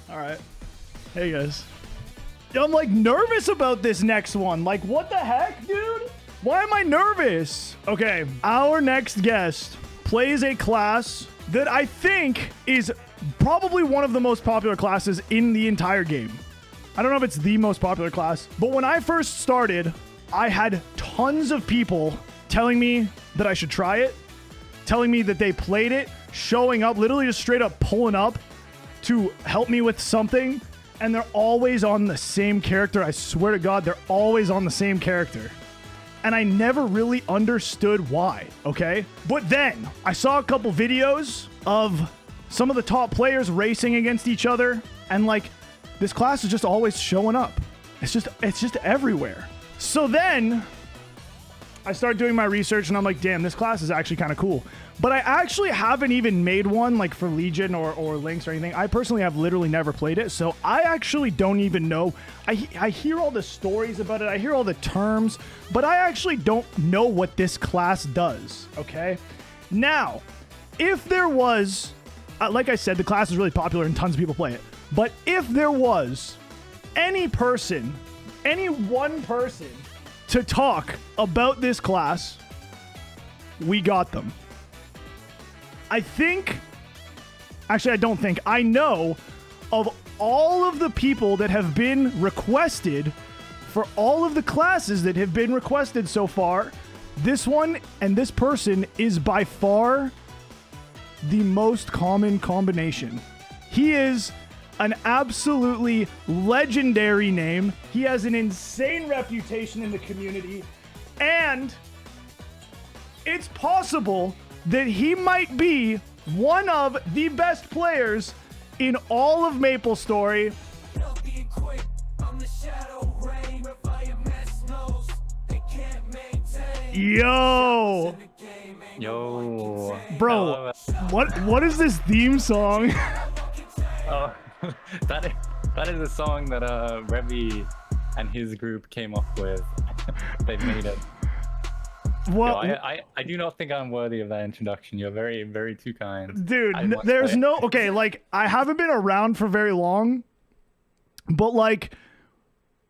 All right. Hey guys. I'm like nervous about this next one. Like, what the heck, dude? Why am I nervous? Okay, our next guest plays a class that I think is probably one of the most popular classes in the entire game. I don't know if it's the most popular class, but when I first started, I had tons of people telling me that I should try it, telling me that they played it, showing up, literally just straight up pulling up to help me with something, and they're always on the same character. I swear to God, they're always on the same character. And I never really understood why, okay? But then I saw a couple videos of some of the top players racing against each other, and like, this class is just always showing up. It's just everywhere. So then I started doing my research and I'm like, damn, this class is actually kind of cool. But I actually haven't even made one like for Legion or Lynx or anything. I personally have literally never played it. So I actually don't even know. I hear all the stories about it. I hear all the terms, but I actually don't know what this class does. Okay. Now, if there was, like I said, the class is really popular and tons of people play it. But if there was any person, any one person to talk about this class, we got them. I know of all of the people that have been requested for all of the classes that have been requested so far, this one and this person is by far the most common combination. He is an absolutely legendary name. He has an insane reputation in the community, and it's possible that he might be one of the best players in all of Maplestory. Yo, bro, what is this theme song? Oh, that is a song that Revy and his group came up with. They made it. Well, yo, I do not think I'm worthy of that introduction. You're very, very too kind. Dude, there's no... Okay, like, I haven't been around for very long, but, like,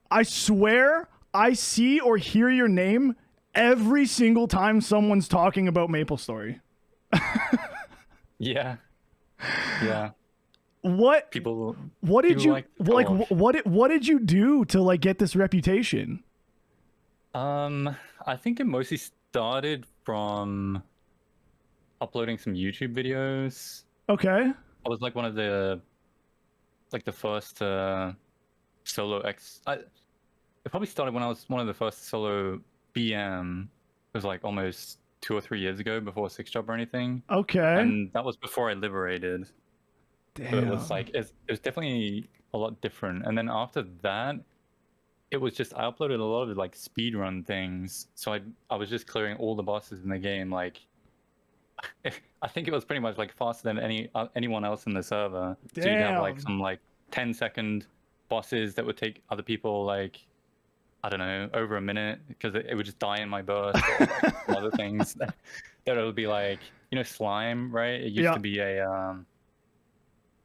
I swear I see or hear your name every single time someone's talking about Maplestory. Yeah. Yeah. What did you what did you do to like get this reputation? I think it mostly started from uploading some YouTube videos. Okay. I was like one of the first solo it probably started when I was one of the first solo BM. It was like almost 2 or 3 years ago, before 6-job or anything. Okay. And that was before I liberated. Damn. So it was like it was definitely a lot different. And then after that, it was just I uploaded a lot of like speedrun things. So I was just clearing all the bosses in the game. Like I think it was pretty much like faster than anyone else in the server. Damn. So you'd have like some like 10-second bosses that would take other people like, I don't know, over a minute, because it would just die in my burst, or like some other things that it would be like, you know, slime, right? It used to be a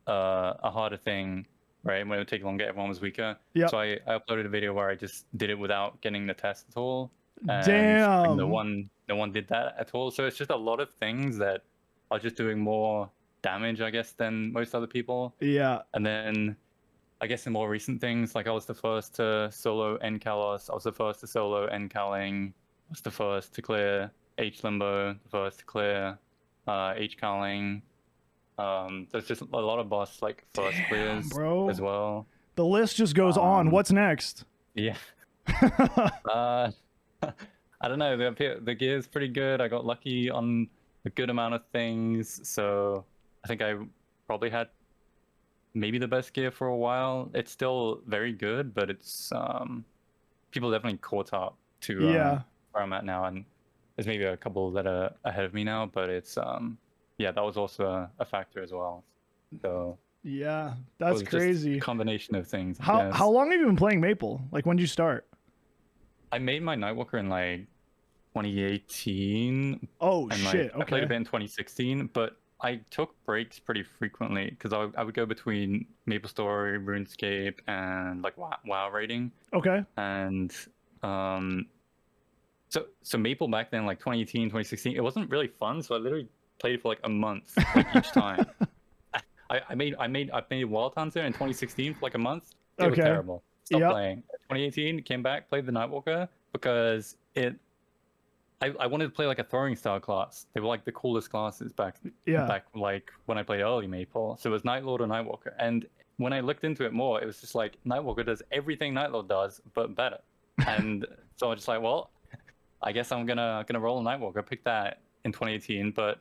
harder thing, right? When it would take longer, everyone was weaker. Yeah. So I uploaded a video where I just did it without getting the test at all. And damn. no one did that at all. So it's just a lot of things that are just doing more damage, I guess, than most other people. Yeah. And then I guess the more recent things, like I was the first to solo N-Kalos, I was the first to solo N-Kaling, I was the first to clear H-Limbo, the first to clear H-Kaling. There's just a lot of boss like first clears, bro, as well. The list just goes on. What's next? Yeah. I don't know. The gear's pretty good. I got lucky on a good amount of things, so I think I probably had maybe the best gear for a while. It's still very good, but it's people definitely caught up to where I'm at now, and there's maybe a couple that are ahead of me now, but it's yeah, that was also a factor as well. So yeah, that's crazy. A combination of things. How long have you been playing Maple? Like, when did you start? I made my Nightwalker in like 2018. Oh and shit! Like, I played a bit in 2016, but I took breaks pretty frequently because I would go between Maplestory, RuneScape, and like WoW raiding. Okay. And so Maple back then, like 2018, 2016, it wasn't really fun. So I literally played for like a month, like each time. I made Wild Hunter in 2016 for like a month. It was terrible. Stopped playing. 2018 came back, played the Nightwalker because I wanted to play like a throwing style class. They were like the coolest classes back like when I played early Maple. So it was Nightlord or Nightwalker. And when I looked into it more, it was just like Nightwalker does everything Nightlord does, but better. And so I was just like, well, I guess I'm gonna roll a Nightwalker. Pick that in 2018, but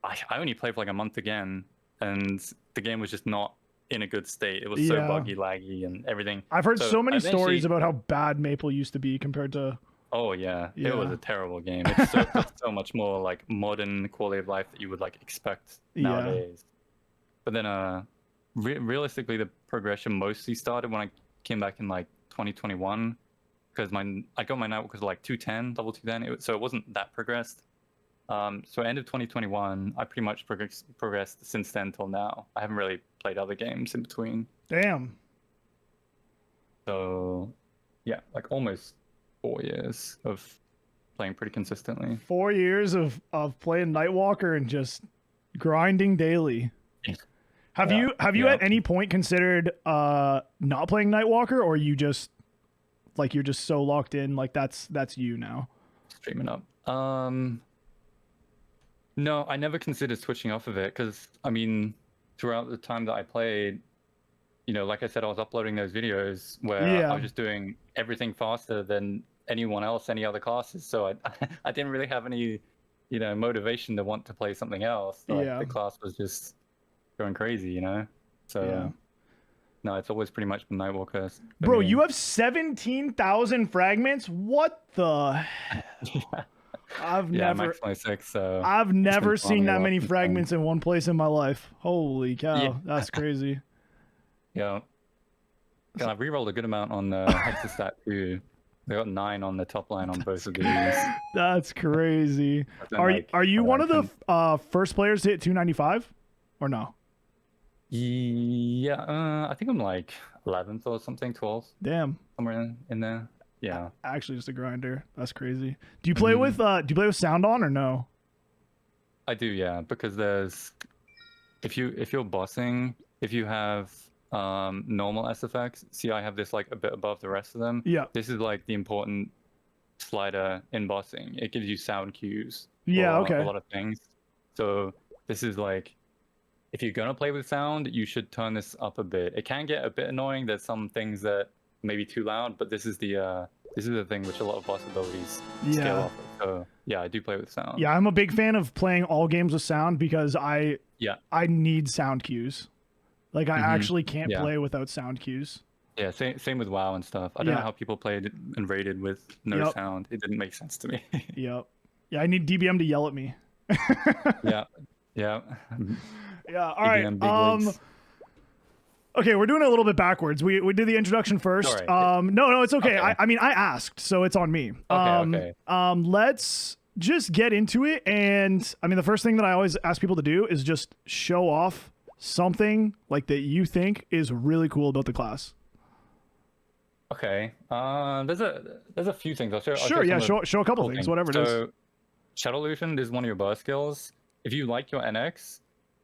I only played for like a month again, and the game was just not in a good state. It was so buggy, laggy, and everything. I've heard so many stories about how bad Maple used to be compared to. Oh yeah, it was a terrible game. It's so much more like modern quality of life that you would like expect nowadays. But then realistically, the progression mostly started when I came back in like 2021, because I got my Nightwalkers like 210, level 210. So it wasn't that progressed. So end of 2021, I pretty much progressed since then till now. I haven't really played other games in between. Damn. So yeah, like almost 4 years of playing pretty consistently. 4 years of playing Nightwalker and just grinding daily. Have you at any point considered not playing Nightwalker, or you just like you're just so locked in, like that's you now? Streaming up. No, I never considered switching off of it because I mean, throughout the time that I played, you know, like I said, I was uploading those videos where I was just doing everything faster than anyone else, any other classes. So I didn't really have any, you know, motivation to want to play something else. Like the class was just going crazy, you know. So no, it's always pretty much been Nightwalker. Bro, you have 17,000 fragments. What the? I've never max 26, so I've never seen that many fragments in one place in my life. Holy cow, that's crazy. Yeah, and I've rerolled a good amount on the Hexa stat too. They got 9 on the top line on both of these. That's crazy. Are you one of the first players to hit 295 or no? Yeah, I think I'm like 11th or something, 12th. Damn, somewhere in there. Yeah, actually just a grinder. That's crazy. Do you play with sound on or no? I do, yeah, because there's if you're bossing, if you have normal SFX, see I have this like a bit above the rest of them. Yeah, this is like the important slider in bossing. It gives you sound cues. Yeah, a lot of things. So this is like, if you're gonna play with sound, you should turn this up a bit. It can get a bit annoying. There's some things that maybe too loud, but this is the thing which a lot of boss abilities scale off of. So yeah, I do play with sound. Yeah, I'm a big fan of playing all games with sound because I need sound cues. Like I actually can't play without sound cues. Yeah, same with WoW and stuff. I don't know how people played and raided with no sound. It didn't make sense to me. Yeah, I need DBM to yell at me. Yeah. All right. Okay, we're doing it a little bit backwards. We did the introduction first. Sorry. No, it's okay. I mean, I asked, so it's on me. Okay. Let's just get into it. And I mean, the first thing that I always ask people to do is just show off something like that you think is really cool about the class. Okay. There's a few things. I'll show. Show a couple things, whatever it is. So, Shadow Illusion is one of your burst skills. If you like your NX,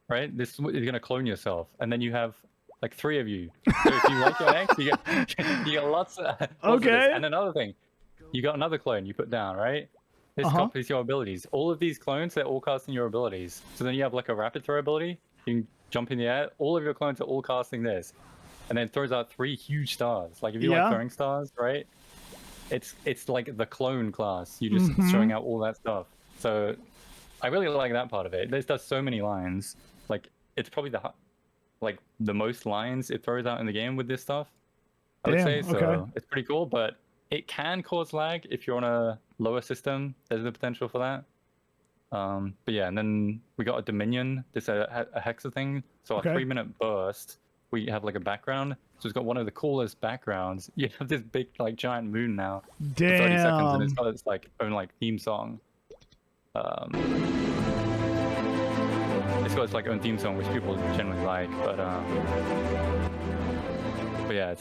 right, this is gonna clone yourself, and then you have like 3 of you. So if you like your NX, you get lots of this. And another thing, you got another clone you put down, right? This copies your abilities. All of these clones, they're all casting your abilities. So then you have like a rapid throw ability. You can jump in the air. All of your clones are all casting this, and then it throws out 3 huge stars. Like if you like throwing stars, right? It's like the clone class. You just throwing out all that stuff. So I really like that part of it. This does so many lines. Like it's probably the most lines it throws out in the game with this stuff, I would say. So it's pretty cool, but it can cause lag if you're on a lower system. There's the potential for that. But yeah, and then we got a Dominion, this a Hexa thing. So a 3-minute burst, we have like a background. So it's got one of the coolest backgrounds. You have this big like giant moon now. Damn. For 30 seconds, and it's got its like own like theme song. it's got its like own theme song, which people generally like. But yeah,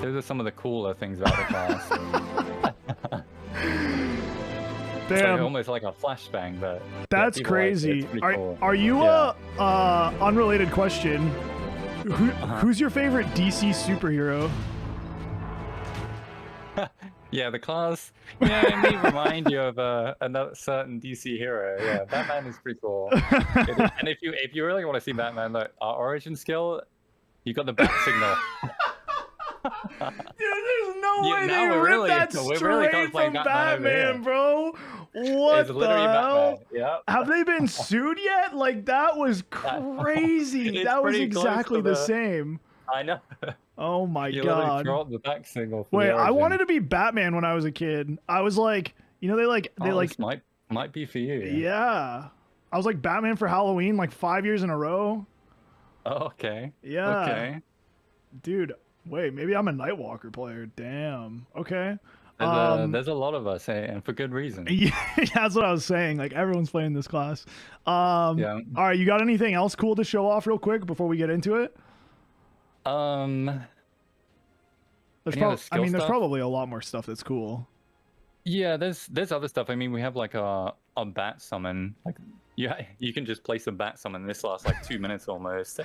those are some of the cooler things about the class. It's like almost like a flashbang, but that's crazy. Cool. Are you unrelated question? Who's your favorite DC superhero? Yeah, the class. Yeah, it may remind you of another certain DC hero. Yeah, Batman is pretty cool. And if you really want to see Batman, like our origin skill, you got the bat signal. Dude, there's no way they ripped that straight from Batman, bro. What the hell? Yep. Have they been sued yet? Like, that was crazy. That was exactly the same. I know. Oh my god. Dropped the back signal. Wait, I wanted to be Batman when I was a kid. I was like, you know, they like might be for you. Yeah. I was like Batman for Halloween like 5 years in a row. Oh, okay. Yeah. Okay. Dude, wait, maybe I'm a Nightwalker player. Damn. Okay. There's a lot of us, and for good reason. Yeah, that's what I was saying. Like, everyone's playing this class. Yeah. All right, you got anything else cool to show off real quick before we get into it? There's probably a lot more stuff that's cool. Yeah, there's other stuff. I mean, we have like a bat summon. Like, you can just place a bat summon. This lasts like 2 minutes almost.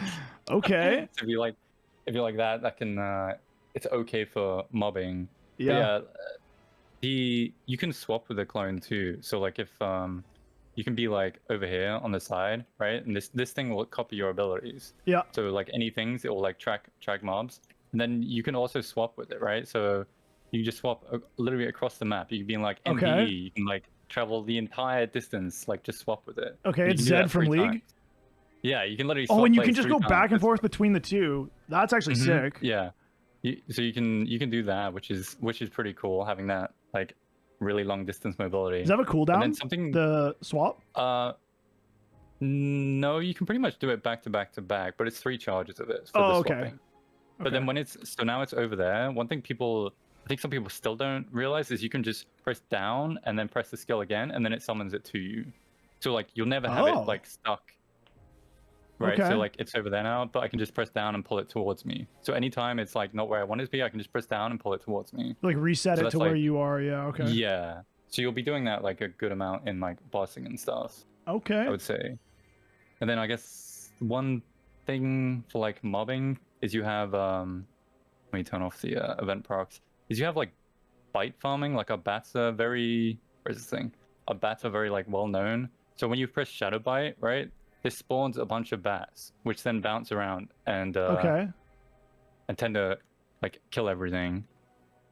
Okay. So if you like that, that can it's okay for mobbing. Yeah. But yeah, you can swap with the clone too. So like if you can be like over here on the side, right? And this thing will copy your abilities. Yeah. So like any things, it will like track mobs. And then you can also swap with it, right? So you just swap literally across the map. You can be in like MPE. You can like travel the entire distance, like just swap with it. Okay, it's Zed from League. Times. Yeah, you can literally. Swap and you can just go back and forth between the two. That's actually sick. Yeah. So you can do that, which is pretty cool, having that like really long distance mobility. Does that have a cooldown? And then the swap? No, you can pretty much do it back to back to back, but it's 3 charges of it for the swapping. But then when now it's over there. One thing I think some people still don't realize is you can just press down and then press the skill again, and then it summons it to you. So like you'll never have it like stuck. Right, so like it's over there now, but I can just press down and pull it towards me. So anytime it's like not where I want it to be, I can just press down and pull it towards me. Like reset it to where you are, yeah, okay. Yeah, so you'll be doing that like a good amount in like bossing and stuff. Okay. I would say. And then I guess one thing for like mobbing is you have, let me turn off the event procs, is you have like bite farming, like our bats are very, where's this thing? Our bats are very like well known. So when you press Shadow Bite, right? This spawns a bunch of bats, which then bounce around and and tend to like kill everything.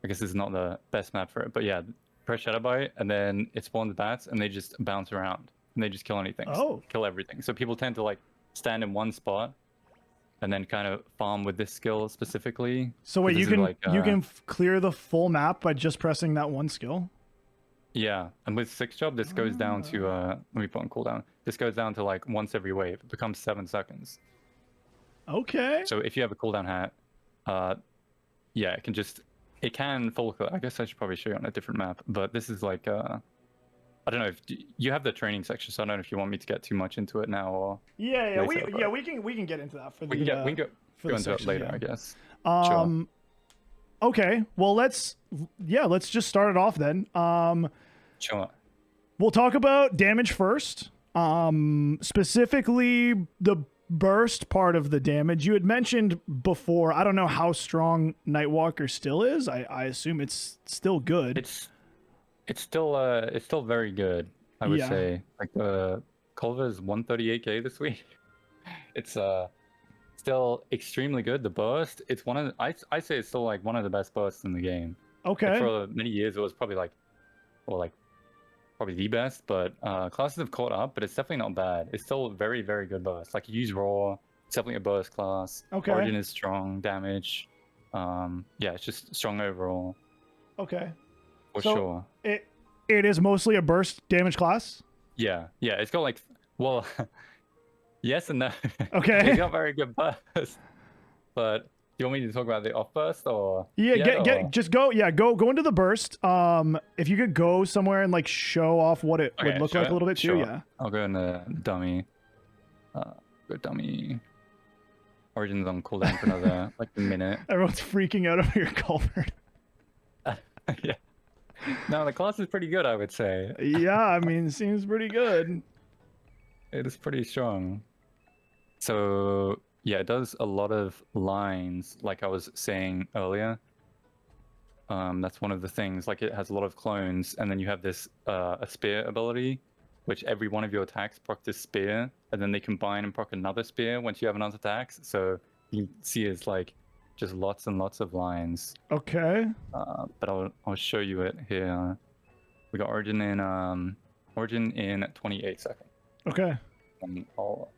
I guess this is not the best map for it, but yeah, press Shadow Bite and then it spawns bats and they just bounce around and they just kill anything, kill everything. So people tend to like stand in one spot and then kind of farm with this skill specifically. So wait, you can clear the full map by just pressing that one skill? Yeah, and with 6 job, this goes down to let me put on cooldown. This goes down to like once every wave. It becomes 7 seconds. Okay. So if you have a cooldown hat, yeah, it can full. I guess I should probably show you on a different map. But this is like I don't know if you have the training section, so I don't know if you want me to get too much into it now or. Yeah, we can get into that for the. We can go into it later, I guess. Sure. Okay, well let's just start it off then. Sure. We'll talk about damage first. Specifically the burst part of the damage. You had mentioned before, I don't know how strong Nightwalker still is. I assume it's still good. It's still very good, I would say. Like Culver is 138k this week. It's still extremely good. The burst, it's one of the, I say it's still like one of the best bursts in the game. Okay. Like for many years it was probably like, probably the best, but classes have caught up, but it's definitely not bad. It's still very, very good burst. Like you use raw, it's definitely a burst class. Okay. Origin is strong damage. Yeah, it's just strong overall. Okay. For sure. It is mostly a burst damage class? Yeah, it's got like, well, yes and no. Okay. It's got very good burst, but do you want me to talk about the off burst or? Yeah, just go into the burst. If you could go somewhere and like show off what it would look like a little bit too. Yeah. I'll go in the dummy. Go dummy. Origin's on cooldown for another like a minute. Everyone's freaking out over your culvert. Yeah. No, the class is pretty good, I would say. Yeah, I mean, it seems pretty good. It is pretty strong. So yeah, it does a lot of lines, like I was saying earlier. That's one of the things. Like it has a lot of clones, and then you have this a spear ability, which every one of your attacks proc this spear, and then they combine and proc another spear once you have another attacks. So you see it's like just lots and lots of lines. Okay. But I'll show you it here. We got Origin in 28 seconds. Okay. And I'll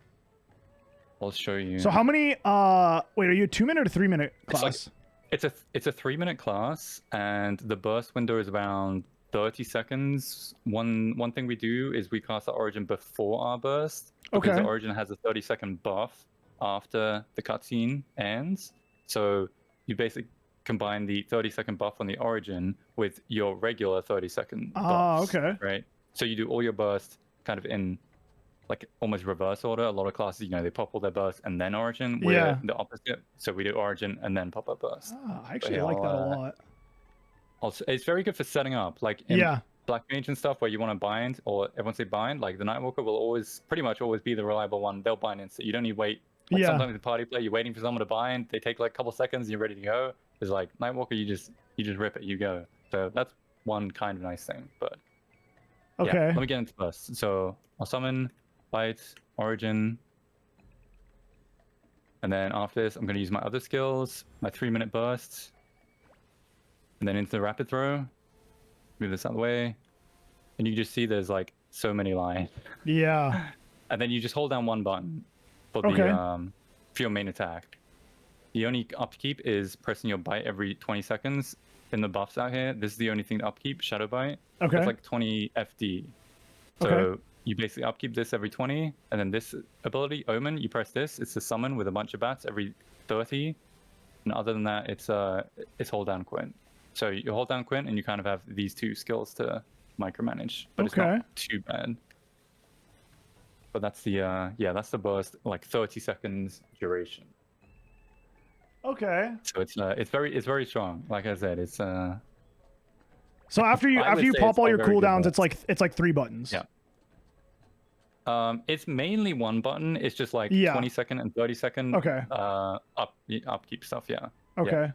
show you. So how many? Wait, are you a 2-minute or 3-minute class? It's a 3-minute class, and the burst window is around 30 seconds. One thing we do is we cast the Origin before our burst, because the Origin has a 30-second buff after the cutscene ends. So you basically combine the 30-second buff on the Origin with your regular 30-second buffs. Okay. Right. So you do all your burst kind of in like almost reverse order. A lot of classes, they pop all their burst and then Origin. We're the opposite. So we do Origin and then pop up burst. I actually like that a lot. Also, it's very good for setting up, like in Black Mage and stuff, where you want to bind, or everyone say bind. Like the Nightwalker will pretty much always be the reliable one. They'll bind instant. You don't need to wait. Like sometimes in party play, you're waiting for someone to bind. They take like a couple seconds, and you're ready to go. It's like Nightwalker, you just rip it, you go. So that's one kind of nice thing. But yeah, let me get into burst. So I'll summon, bite, Origin, and then after this, I'm going to use my other skills, my 3-minute burst, and then into the rapid throw. Move this out of the way, and you just see there's like so many lines. Yeah. And then you just hold down one button for the for your main attack. The only upkeep is pressing your bite every 20 seconds. In the buffs out here, this is the only thing to upkeep, Shadow Bite. Okay. It's like 20 FD. So you basically upkeep this every 20, and then this ability, Omen, you press this, it's a summon with a bunch of bats every 30. And other than that, it's hold down Quint. So you hold down Quint, and you kind of have these two skills to micromanage, but it's not too bad. But that's the that's the burst, like 30 seconds duration. Okay. So it's very strong. Like I said, it's So after you pop all your cooldowns, it's like 3 buttons. Yeah. It's mainly one button. It's just like 20-second and 30-second. Upkeep stuff. Yeah. Okay. Yeah.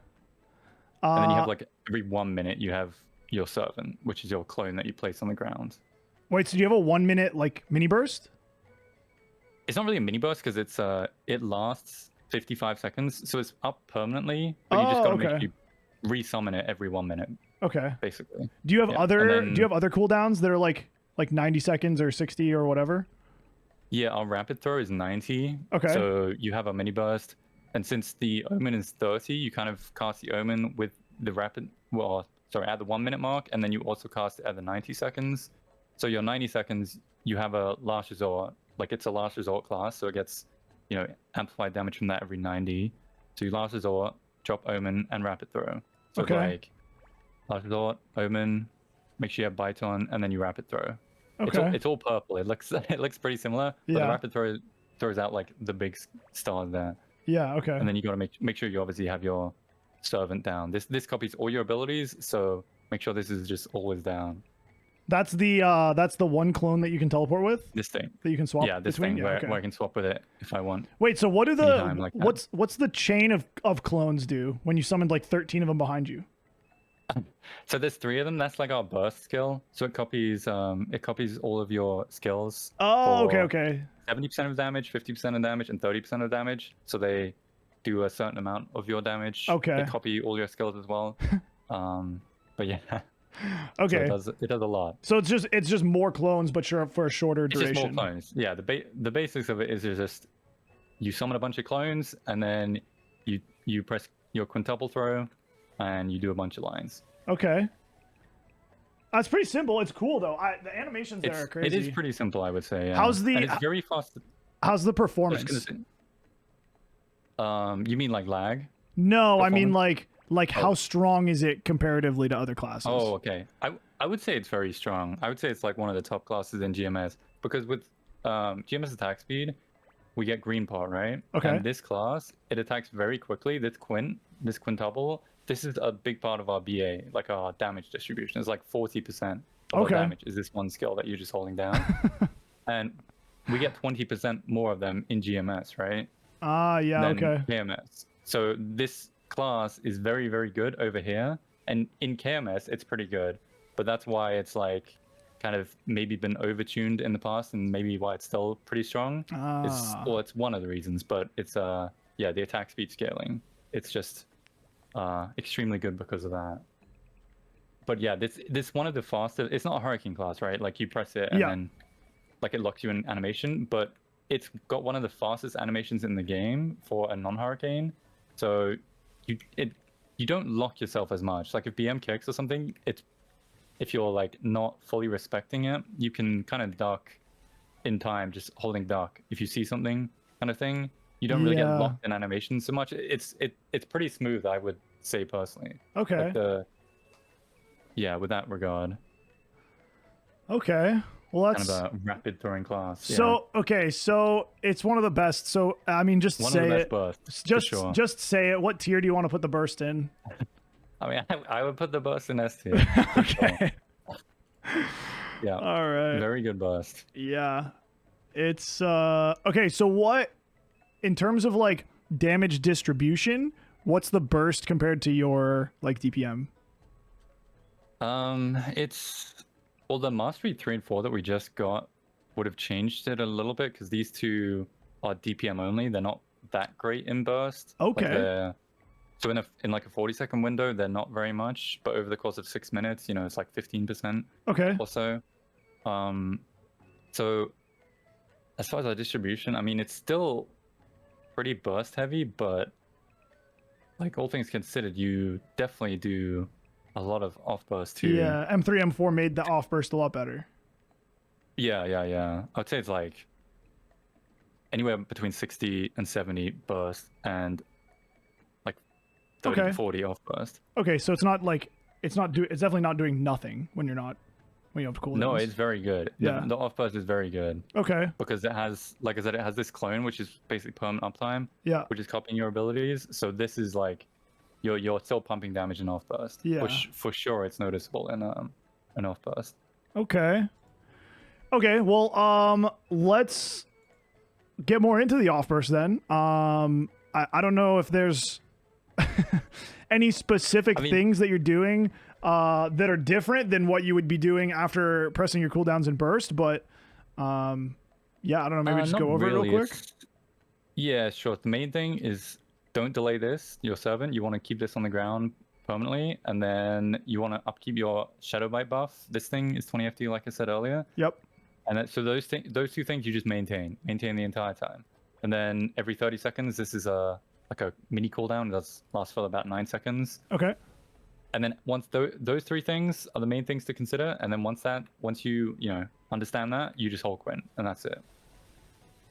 And then you have like every 1 minute you have your servant, which is your clone that you place on the ground. Wait, so do you have a 1-minute like mini burst? It's not really a mini burst because it lasts 55 seconds, so it's up permanently. But you just gotta make sure you re-summon it every 1 minute. Okay. Basically. Do you have other cooldowns that are like 90 seconds or 60 or whatever? Yeah, our rapid throw is 90. Okay. So you have a mini burst, and since the Omen is 30, you kind of cast the Omen with the rapid. Well, sorry, at the 1 minute mark, and then you also cast it at the 90 seconds. So your 90 seconds, you have a last resort. Like it's a last resort class, so it gets, amplified damage from that every 90. So you last resort, drop Omen, and rapid throw. So it's like last resort, Omen, make sure you have bite on, and then you rapid throw. Okay. It's all purple. It looks pretty similar, but the rapid throw throws out like the big stars there. Yeah. Okay. And then you got to make sure you obviously have your servant down. This copies all your abilities, so make sure this is just always down. That's the one clone that you can teleport with? This thing. That you can swap between? This thing where I can swap with it if I want. Wait, so what do what's the chain of clones do when you summoned like 13 of them behind you? So there's 3 of them. That's like our burst skill. So it copies all of your skills. Oh, okay. 70% of damage, 50% of damage, and 30% of damage. So they do a certain amount of your damage. Okay. They copy all your skills as well. But yeah. Okay. So it does a lot. So it's just more clones, but for a shorter duration. It's just more clones. Yeah. The basics of it is just you summon a bunch of clones, and then you press your quintuple throw, and you do a bunch of lines. Okay. That's pretty simple. It's cool though. The animations there are crazy. It is pretty simple, I would say. Yeah. How's the? And it's very fast. How's the performance? You mean like lag? No, I mean like how strong is it comparatively to other classes? Oh, okay. I would say it's very strong. I would say it's like one of the top classes in GMS, because with GMS attack speed, we get green part, right? Okay. And this class, it attacks very quickly. This quintuple, this is a big part of our BA, like our damage distribution. It's like 40% of our damage is this one skill that you're just holding down. And we get 20% more of them in GMS, right? Yeah, Than okay. KMS. So this class is very, very good over here. And in KMS, it's pretty good. But that's why it's like kind of maybe been overtuned in the past, and maybe why it's still pretty strong. Well, it's one of the reasons, but it's yeah, the attack speed scaling. It's just extremely good because of that. But yeah, this one of the fastest. It's not a hurricane class, right? Like you press it and then like it locks you in animation, but it's got one of the fastest animations in the game for a non-hurricane. So you don't lock yourself as much. Like if BM kicks or something, if you're like not fully respecting it, you can kind of duck in time, just holding duck. If you see something kind of thing, you don't really get locked in animation so much. It's pretty smooth, I would say personally. Okay. Like yeah, with that regard. Okay. Well, that's kind of a rapid throwing class. So okay, so it's one of the best. So I mean, just one say of the best it. Bursts, just say it. What tier do you want to put the burst in? I mean, I would put the burst in S tier. Okay. Yeah. All right. Very good burst. Yeah. It's okay. So what, in terms of like damage distribution, what's the burst compared to your like DPM? It's well, the Mastery 3 and 4 that we just got would have changed it a little bit because these two are DPM only. They're not that great in burst. Okay. Like so in like a 40-second window, they're not very much, but over the course of 6 minutes, you know, it's like 15% or so. So as far as our distribution, I mean, it's still pretty burst heavy, but like all things considered, you definitely do a lot of off burst too. Yeah, M3, M4 made the off burst a lot better. Yeah. I'd say it's like anywhere between 60 and 70 burst and like 30 to 40 off burst. Okay, so it's not like it's definitely not doing nothing when you have cooldowns. No, it's very good. Yeah. The off burst is very good. Okay. Because it has, like I said, it has this clone which is basically permanent uptime. Yeah. Which is copying your abilities. So this is like you're still pumping damage in off burst. Yeah. Which for sure it's noticeable in an off burst. Okay. Okay, well, let's get more into the off burst then. I don't know if there's any specific things that you're doing that are different than what you would be doing after pressing your cooldowns and burst, but yeah, I don't know, maybe just go over it real quick. Yeah, sure. The main thing is don't delay this, your servant. You want to keep this on the ground permanently, and then you want to upkeep your Shadow Bite buff. This thing is 20 FD, like I said earlier. Yep. And so those two things you just maintain the entire time. And then every 30 seconds, this is like a mini cooldown. It does last for about 9 seconds. Okay. And then once those three things are the main things to consider, and then once you understand that, you just hold Quint, and that's it.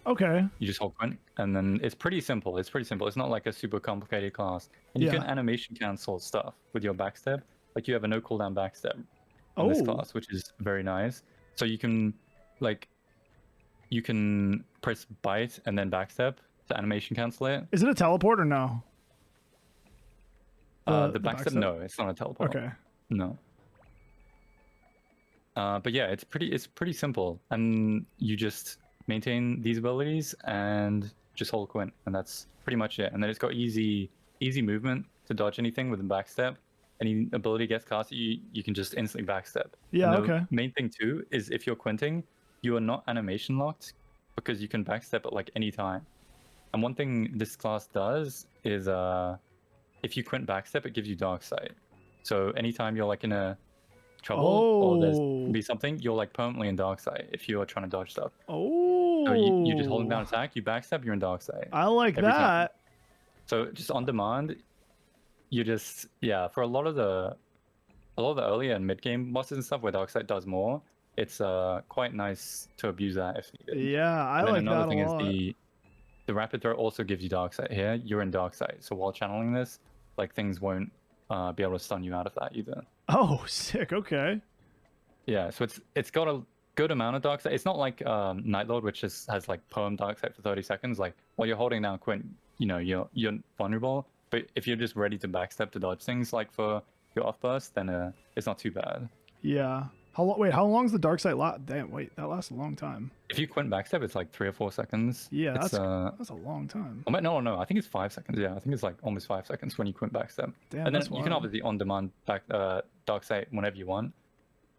Okay. You just hold Quint, and then it's pretty simple. It's not like a super complicated class. And you can animation cancel stuff with your backstep. Like you have a no cooldown backstep on this class, which is very nice. So you can press bite and then backstep to animation cancel it. Is it a teleport or no? The backstep? No, it's not a teleport. Okay. No. But yeah, it's pretty simple, and you just maintain these abilities and just hold Quint, and that's pretty much it. And then it's got easy movement to dodge anything with the backstep. Any ability gets cast, you can just instantly backstep. Yeah. And the okay. main thing too is if you're Quinting, you are not animation locked because you can backstep at like any time. And one thing this class does is if you Quint backstep, it gives you dark sight. So anytime you're like in a trouble or there's be something, you're like permanently in dark sight if you are trying to dodge stuff. Oh. So you just holding down attack, you backstep, you're in dark sight. I like that. Time. So just on demand, you just for a lot of the earlier and mid game bosses and stuff where dark sight does more, it's quite nice to abuse that if needed. Yeah, I like that a lot. Another thing is the rapid throw also gives you dark sight here. You're in dark sight, so while channeling this, like things won't be able to stun you out of that either. Oh, sick. Okay. Yeah, so it's got good amount of dark sight. It's not like Night Lord, which just has like perm dark sight for 30 seconds. Like while you're holding down Quint, you know, you're vulnerable. But if you're just ready to backstep to dodge things like for your off burst, then it's not too bad. Yeah. Wait, how long's the dark sight last? Damn, wait, that lasts a long time. If you Quint backstep, it's like 3 or 4 seconds. Yeah, it's, that's a long time. Oh, no, I think it's 5 seconds. Yeah, I think it's like almost 5 seconds when you Quint backstep. Damn, and then that's you can wild. obviously on-demand back dark sight whenever you want.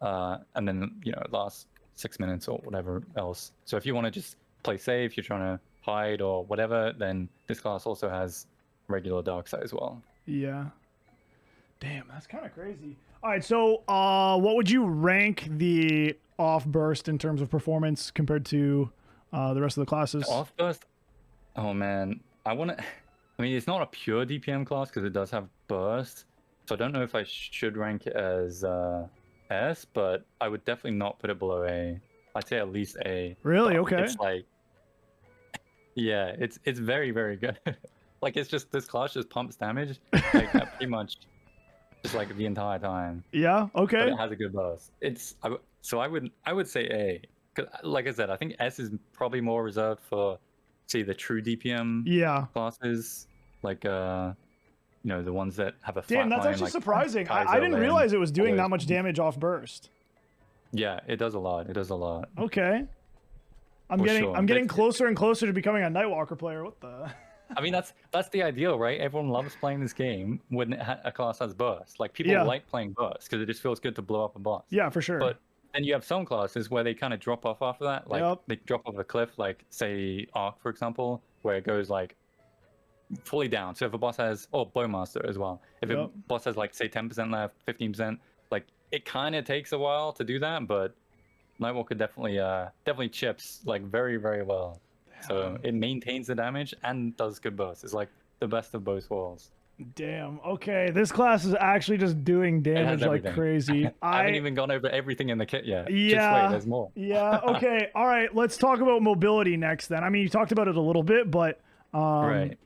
And then, you know, it lasts 6 minutes or whatever else. So if you want to just play safe, you're trying to hide or whatever, then this class also has regular dark sight as well. Yeah. Damn, that's kind of crazy. All right, so what would you rank the off burst in terms of performance compared to the rest of the classes? Off burst? Oh man, I mean, it's not a pure DPM class because it does have burst. So I don't know if I should rank it as S, but I would definitely not put it below A. I'd say at least A. Really? Okay. It's like, yeah, it's very, very good. Like it's just this class just pumps damage like pretty much just like the entire time. Yeah. Okay. But it has a good burst. So I would say A. 'Cause, like I said, I think S is probably more reserved for, say, the true DPM classes, like you know, the ones that have a flat Damn, that's line, actually like surprising. I didn't realize it was doing that much damage off burst. Yeah, it does a lot. It does a lot. Okay. I'm getting closer and closer to becoming a Nightwalker player. What the? I mean, that's the ideal, right? Everyone loves playing this game when a class has burst. Like people like playing burst because it just feels good to blow up a boss. Yeah, for sure. But then you have some classes where they kind of drop off after that. Like they drop off a cliff, like say Arc, for example, where it goes like fully down. So if a boss has, or Bowmaster as well, if a boss has like say 10% left, 15%, like it kind of takes a while to do that, but Nightwalker definitely chips like very, very well. So it maintains the damage and does good bursts. It's like the best of both worlds. Damn. Okay, this class is actually just doing damage like crazy. I haven't even gone over everything in the kit yet. Yeah. Just wait, there's more. Yeah. Okay. All right. Let's talk about mobility next. Then. I mean, you talked about it a little bit, but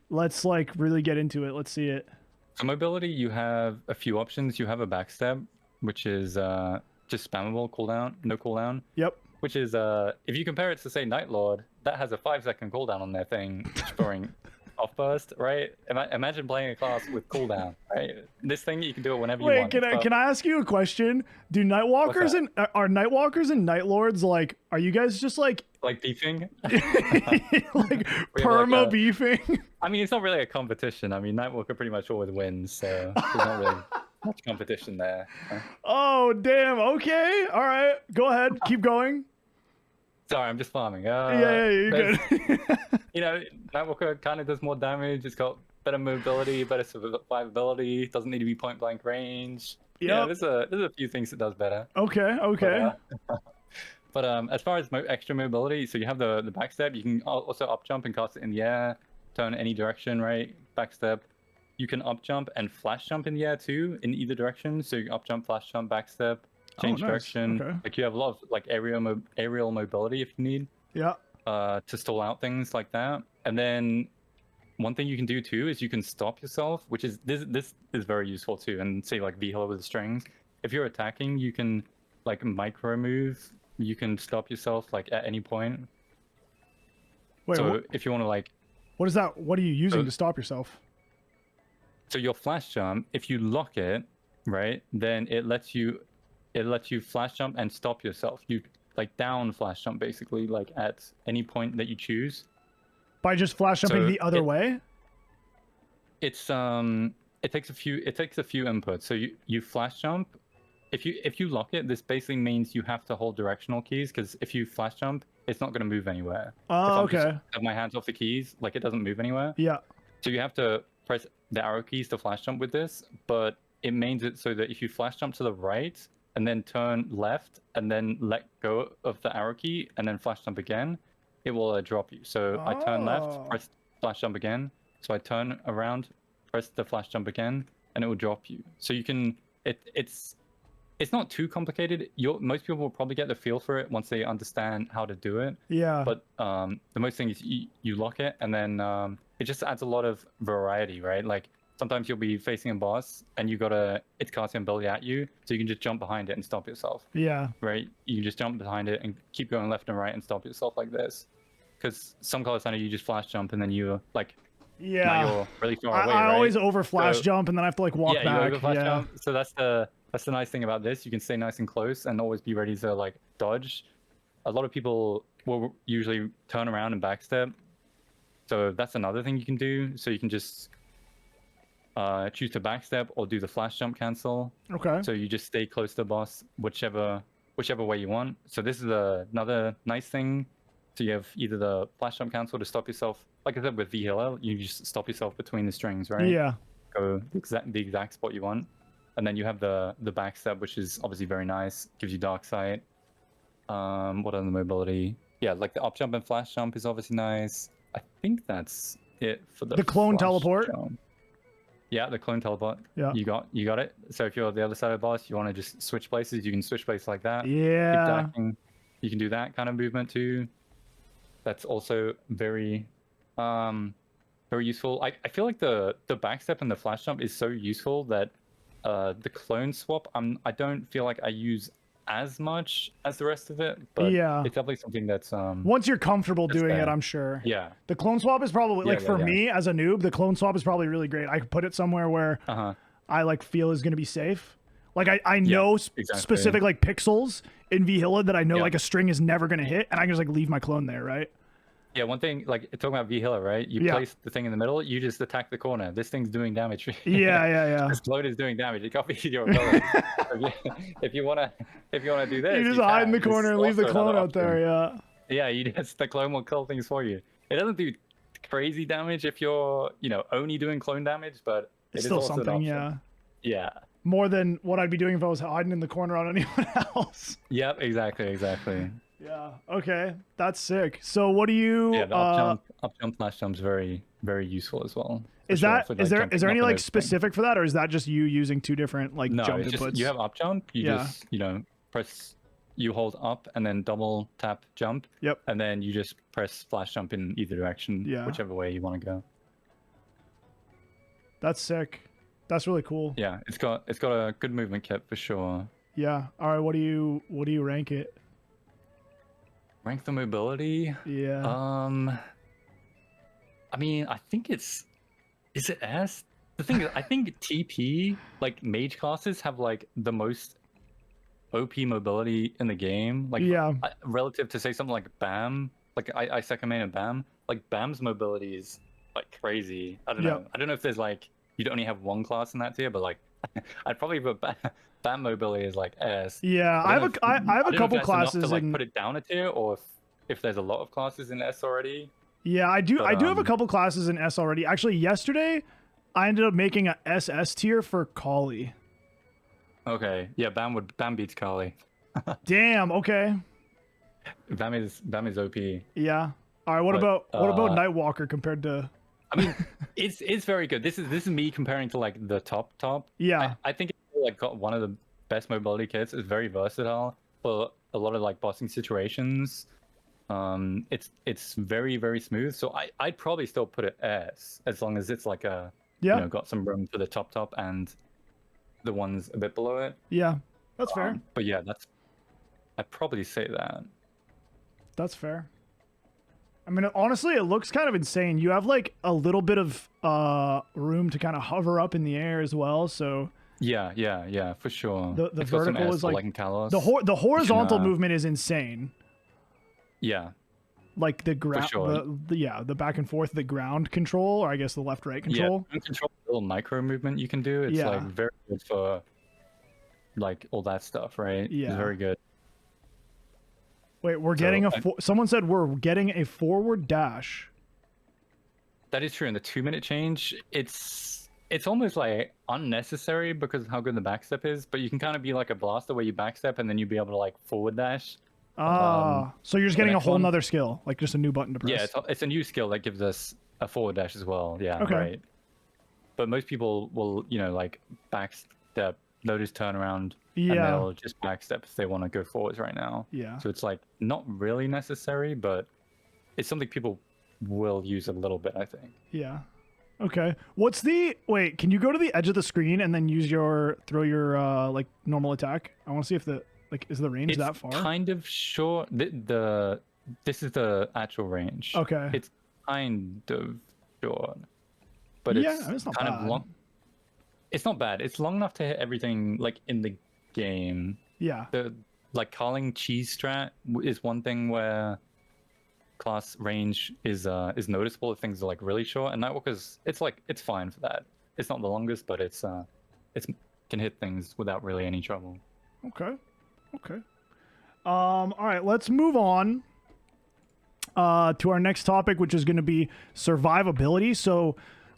let's like really get into it. Let's see it. So mobility, you have a few options. You have a backstep, which is just spammable cooldown, no cooldown. Yep. Which is if you compare it to say Night Lord, that has a 5-second cooldown on their thing during off burst, right? Imagine playing a class with cooldown, right? This thing you can do it whenever you want. Wait, can I ask you a question? Do Nightwalkers and are Nightwalkers and Night Lords like? Are you guys just like beefing? like perma beefing? I mean, it's not really a competition. I mean, Nightwalker pretty much always wins, so there's not really much competition there. Oh damn! Okay, all right, go ahead, keep going. Sorry, I'm just farming. Yeah, you're good. You know, Nightwalker kind of does more damage. It's got better mobility, better survivability. Doesn't need to be point blank range. Yeah, there's a few things it does better. Okay. But as far as extra mobility, so you have the backstep. You can also up jump and cast it in the air, turn any direction, right? Backstep. You can up jump and flash jump in the air too, in either direction. So you can up jump, flash jump, backstep. Change direction. Okay. Like you have a lot of like aerial mobility if you need. Yeah. To stall out things like that. And then one thing you can do too is you can stop yourself, which is this is very useful too. And say like V-Hiller with the strings. If you're attacking, you can like micro move. You can stop yourself like at any point. Wait, so if you want to like. What is that? What are you using to stop yourself? So your flash jump, if you lock it, right, then it lets you flash jump and stop yourself. You like down flash jump basically, like at any point that you choose. By just flash jumping the other way? It's it takes a few inputs. So you flash jump. If you lock it, this basically means you have to hold directional keys, because if you flash jump, it's not going to move anywhere. Oh, if I have my hands off the keys, like it doesn't move anywhere. Yeah. So you have to press the arrow keys to flash jump with this, but it means it so that if you flash jump to the right and then turn left and then let go of the arrow key and then flash jump again, it will drop you. So I turn left, press flash jump again. So I turn around, press the flash jump again, and it will drop you. So you can, it's not too complicated. Most people will probably get the feel for it once they understand how to do it. Yeah. But the most thing is you lock it, and then it just adds a lot of variety, right? Like sometimes you'll be facing a boss and it's casting ability at you, so you can just jump behind it and stop yourself. Yeah. Right? You can just jump behind it and keep going left and right and stop yourself like this. Because some Call of Thunder, you just flash jump and then you like, Yeah. now you're really far away, I right? always over flash So- jump and then I have to like walk yeah, back. you overflash jump. So that's the nice thing about this. You can stay nice and close and always be ready to like dodge. A lot of people will usually turn around and backstep. So that's another thing you can do. So you can just choose to backstep or do the flash jump cancel. Okay. So you just stay close to the boss, whichever way you want. So this is another nice thing. So you have either the flash jump cancel to stop yourself. Like I said with V-Healer, you just stop yourself between the strings, right? Yeah. Go the exact spot you want. And then you have the backstep, which is obviously very nice. Gives you dark sight. What other mobility? Yeah, like the up jump and flash jump is obviously nice. I think that's it for the clone flash teleport. jump. Yeah, the clone teleport. Yeah. You got it. So if you're the other side of the boss, you want to just switch places, you can switch places like that. Yeah. Keep dacking. You can do that kind of movement too. That's also very very useful. I feel like the backstep and the flash jump is so useful that the clone swap I don't feel like I use as much as the rest of it, but Yeah. it's definitely something that's Once you're comfortable that's doing it, there. I'm sure. Yeah. The clone swap is probably like Yeah, for yeah. me as a noob, the clone swap is probably really great. I could put it somewhere where Uh-huh. I like feel is going to be safe. Like I know exactly. specific like pixels in V-Hilla that I know Yeah. like a string is never going to hit, and I can just like leave my clone there, right? Yeah, one thing, like talking about V-Healer, right? You Yeah. place the thing in the middle, you just attack the corner. This thing's doing damage. Yeah. This load is doing damage. It copies your ability. if you wanna do this, You just hide in the can. corner This and is leave the also clone another out there, option. yeah. Yeah, the clone will kill things for you. It doesn't do crazy damage if you're, only doing clone damage, but It's it is still also an something, option. yeah. Yeah. More than what I'd be doing if I was hiding in the corner on anyone else. Yep. Exactly. Yeah. Okay. That's sick. So what do you? Yeah. The up jump, flash jump's very, very useful as well. Is for there jumping any up and like everything. specific for that, or is that just you using two different like No, jump it's just inputs? you have up jump. You Yeah. just press. You hold up and then double tap jump. Yep. And then you just press flash jump in either direction, Yeah. whichever way you want to go. That's sick. That's really cool. Yeah, it's got a good movement kit for sure. Yeah. All right. What do you rank it? Rank the mobility. Yeah. I mean, I think is it S? The thing is, I think TP, like mage classes, have like the most OP mobility in the game. Like, Yeah. Relative to say something like BAM, like I second main and BAM, like BAM's mobility is like crazy. I don't know. I don't know if there's like you'd only have one class in that tier, but like I'd probably put BAM mobility is like S. Yeah. I have a don't know couple if that's enough classes to like in. put it down a tier, or if there's a lot of classes in S already. Yeah, I do. But, I do have a couple classes in S already. Actually, yesterday, I ended up making a SS tier for Kali. Okay, yeah, BAM beats Kali. Damn. Okay. BAM is OP. Yeah. All right. What But, about Nightwalker compared to? I mean, it's very good. This is me comparing to like the top. Yeah. I think it's like got one of the best mobility kits. It's very versatile for a lot of like bossing situations. It's very, very smooth. So I'd probably still put it S as long as it's like got some room for the top and the ones a bit below it. Yeah. That's fair. But yeah, I'd probably say that. That's fair. I mean, honestly, it looks kind of insane. You have like a little bit of room to kind of hover up in the air as well. So yeah, for sure. the It's got some vertical S is for, like in Kalos. the horizontal can, movement is insane. Yeah. Like the ground, sure. the back and forth, the ground control, or I guess the left right control. Yeah, control little micro movement you can do. It's like very good for like all that stuff, right? Yeah. It's very good. Wait, we're getting someone said we're getting a forward dash. That is true. In the 2-minute change, it's almost like unnecessary because of how good the backstep is, but you can kind of be like a blaster where you backstep and then you'd be able to like forward dash. So you're just getting a whole one. nother skill, like just a new button to press. Yeah, it's a new skill that gives us a forward dash as well. Yeah, Okay. right. But most people will, like backstep, they'll just turn around and Yeah. they'll just backstep if they want to go forwards right now. Yeah. So it's like not really necessary, but it's something people will use a little bit, I think. Yeah. Okay. What's the wait? Can you go to the edge of the screen and then use your throw your like normal attack? I want to see if the like is the range It's that far? kind of short. This is the actual range. Okay. It's kind of short, but Yeah, it's it's not kind of bad. long. It's not bad. It's long enough to hit everything like in the game. Yeah. The like calling cheese strat is one thing where class range is noticeable if things are like really short, and Nightwalker's it's fine for that. It's not the longest, but it's can hit things without really any trouble. Okay. Okay. All right, let's move on to our next topic, which is going to be survivability. So,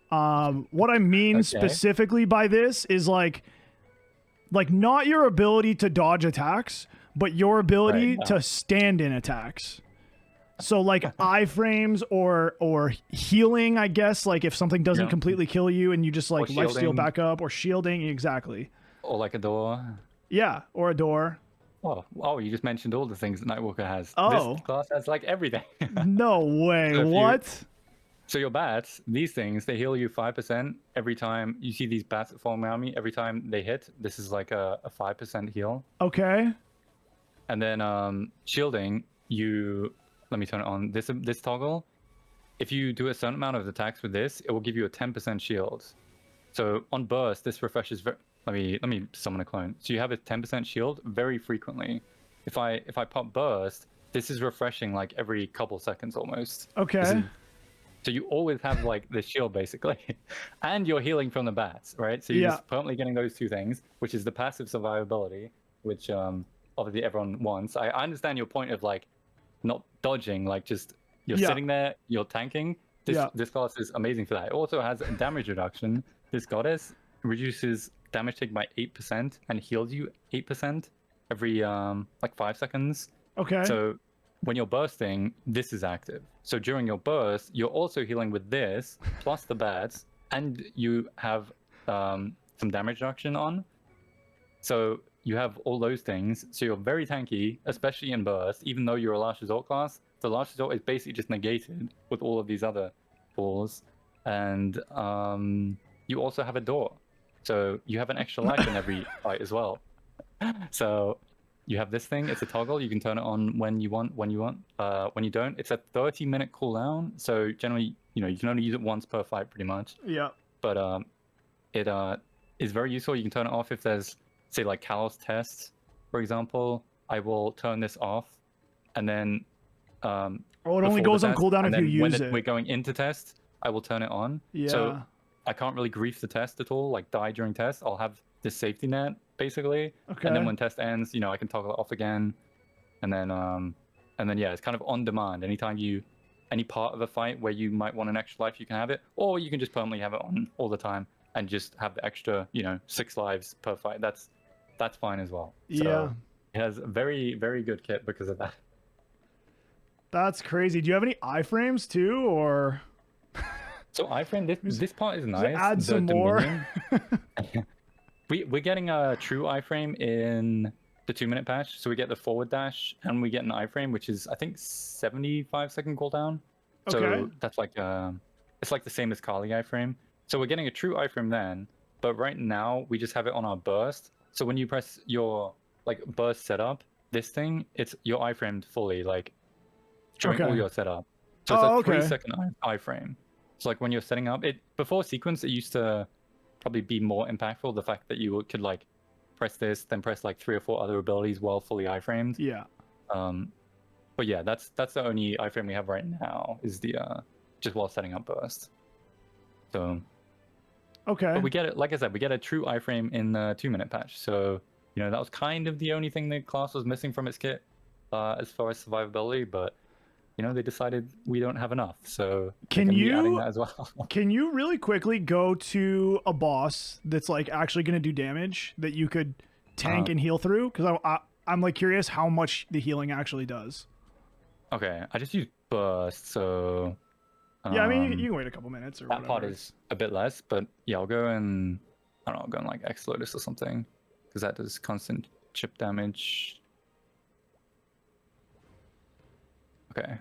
what I mean Okay. specifically by this is like not your ability to dodge attacks, but your ability Right, to stand in attacks. So like iframes or healing, I guess, like if something doesn't Yeah. completely kill you and you just like Or lifesteal shielding. back up, or shielding, exactly. Or like a door. Yeah, or a door. Oh, you just mentioned all the things that Nightwalker has. Oh. This class has like everything. No way. So if you- What? So your bats, these things, they heal you 5% every time you see these bats that fall around me. Every time they hit, this is like a 5% heal. Okay. And then shielding, let me turn it on. This toggle, if you do a certain amount of attacks with this, it will give you a 10% shield. So on burst, this refreshes. Let me summon a clone. So you have a 10% shield very frequently. If I pop burst, this is refreshing like every couple seconds almost. Okay. So you always have like this shield basically, and you're healing from the bats, right? So you're just permanently getting those two things, which is the passive survivability, which obviously everyone wants. I understand your point of like not dodging, like just you're sitting there, you're tanking. This class is amazing for that. It also has a damage reduction. This goddess reduces damage taken by 8% and heals you 8% every like 5 seconds. Okay. So when you're bursting, this is active. So during your burst, you're also healing with this, plus the bats, and you have some damage reduction on. So you have all those things. So you're very tanky, especially in burst, even though you're a last resort class. The last resort is basically just negated with all of these other balls. And you also have a door. So you have an extra life in every fight as well. So you have this thing, it's a toggle, you can turn it on when you want. When you don't, it's a 30-minute cooldown. So generally, you can only use it once per fight pretty much. Yeah. But it is very useful. You can turn it off if there's, say, like Kalos tests, for example. I will turn this off, and then it only goes on cooldown if you use it. When we're going into test, I will turn it on. Yeah. So I can't really grief the test at all, like die during test. I'll have this safety net basically. Okay. And then when test ends, I can toggle it off again. And then yeah, it's kind of on demand. Any part of a fight where you might want an extra life, you can have it, or you can just permanently have it on all the time and just have the extra, 6 lives per fight. That's fine as well. So Yeah. it has a very, very good kit because of that. That's crazy. Do you have any iframes too, or? So iframe, this part is nice. Add some more. We're getting a true iframe in the 2-minute patch, so we get the forward dash and we get an iframe, which is I think 75-second cooldown. So Okay. that's like it's like the same as Kali iframe. So we're getting a true iframe then, but right now we just have it on our burst. So when you press your like burst setup, this thing, you're iframed fully like during all your setup. So it's a 3-second iframe. So like when you're setting up it before sequence, it used to probably be more impactful. The fact that you could like press this, then press like 3 or 4 other abilities while fully iframed. Yeah. But yeah, that's the only iframe we have right now is the just while setting up burst. So Okay. but we get it, like I said, we get a true iframe in the 2-minute patch. So that was kind of the only thing the class was missing from its kit as far as survivability. But they decided we don't have enough, so can be you adding that as well. Can you really quickly go to a boss that's like actually going to do damage that you could tank and heal through? Because I'm like curious how much the healing actually does. Okay, I just use burst, so yeah, I mean you can wait a couple minutes or that whatever. part is a bit less, but yeah, I'll go and I don't know, I'll go in like X Lotus or something because that does constant chip damage. Okay.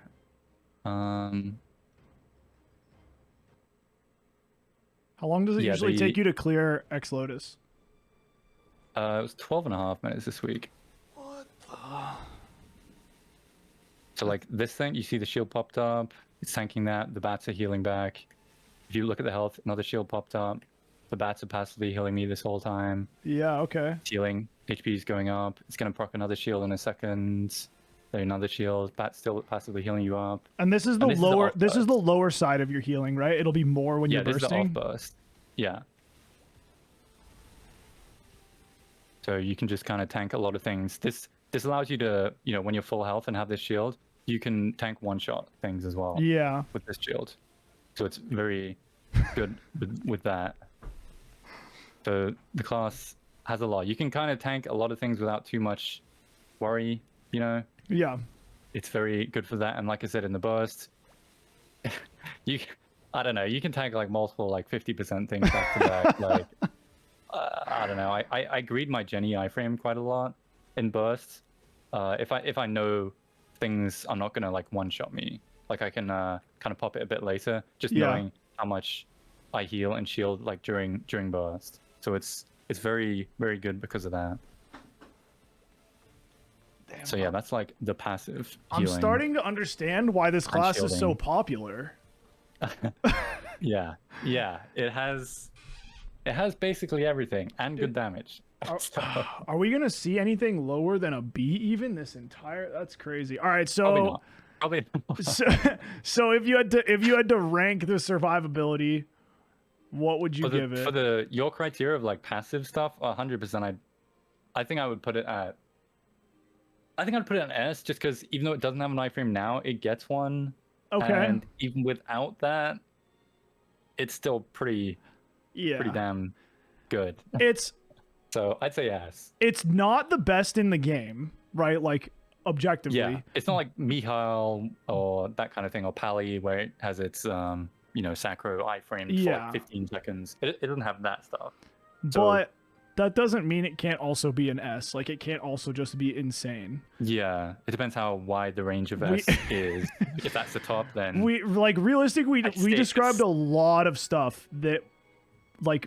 How long does it usually take you to clear Ex Lotus? It was 12.5 minutes this week. What the? So like this thing, you see the shield popped up. It's tanking that. The bats are healing back. If you look at the health, another shield popped up. The bats are passively healing me this whole time. Yeah, okay. It's healing. HP is going up. It's going to proc another shield in a second. Then another shield. Bat's still passively healing you up. And this is the lower. This is the lower side of your healing, right? It'll be more when you're bursting. Yeah, this is the off burst. Yeah. So you can just kind of tank a lot of things. This allows you to, you know, when you're full health and have this shield, you can tank one-shot things as well. Yeah. With this shield. So it's very good with that. So the class has a lot. You can kind of tank a lot of things without too much worry, you know? Yeah. It's very good for that. And like I said, in the burst, I don't know, you can tank like multiple, like 50% things back to back. Like, I don't know. I greed my Jenny iframe quite a lot in bursts. If I know things are not gonna like one-shot me, like I can kind of pop it a bit later, just knowing how much I heal and shield like during burst. So it's very, very good because of that. Damn, so yeah, that's like the passive healing. I'm starting to understand why this class is so popular. yeah, it has basically everything and good damage. Are we gonna see anything lower than a B even this entire? That's crazy. All right, so probably not. so if you had to rank the survivability, what would you give it? For your criteria of like passive stuff? 100%. I think I would put it at. I think I'd put it an S, just because even though it doesn't have an iframe now, it gets one. Okay. And even without that, it's still pretty damn good. So I'd say yes. It's not the best in the game, right? Like objectively. Yeah, it's not like Mihail or that kind of thing, or Pally, where it has its sacro iframe for like 15 seconds. It doesn't have that stuff. But that doesn't mean it can't also be an S. Like it can't also just be insane. Yeah, it depends how wide the range of S is. If that's the top, then we described a lot of stuff that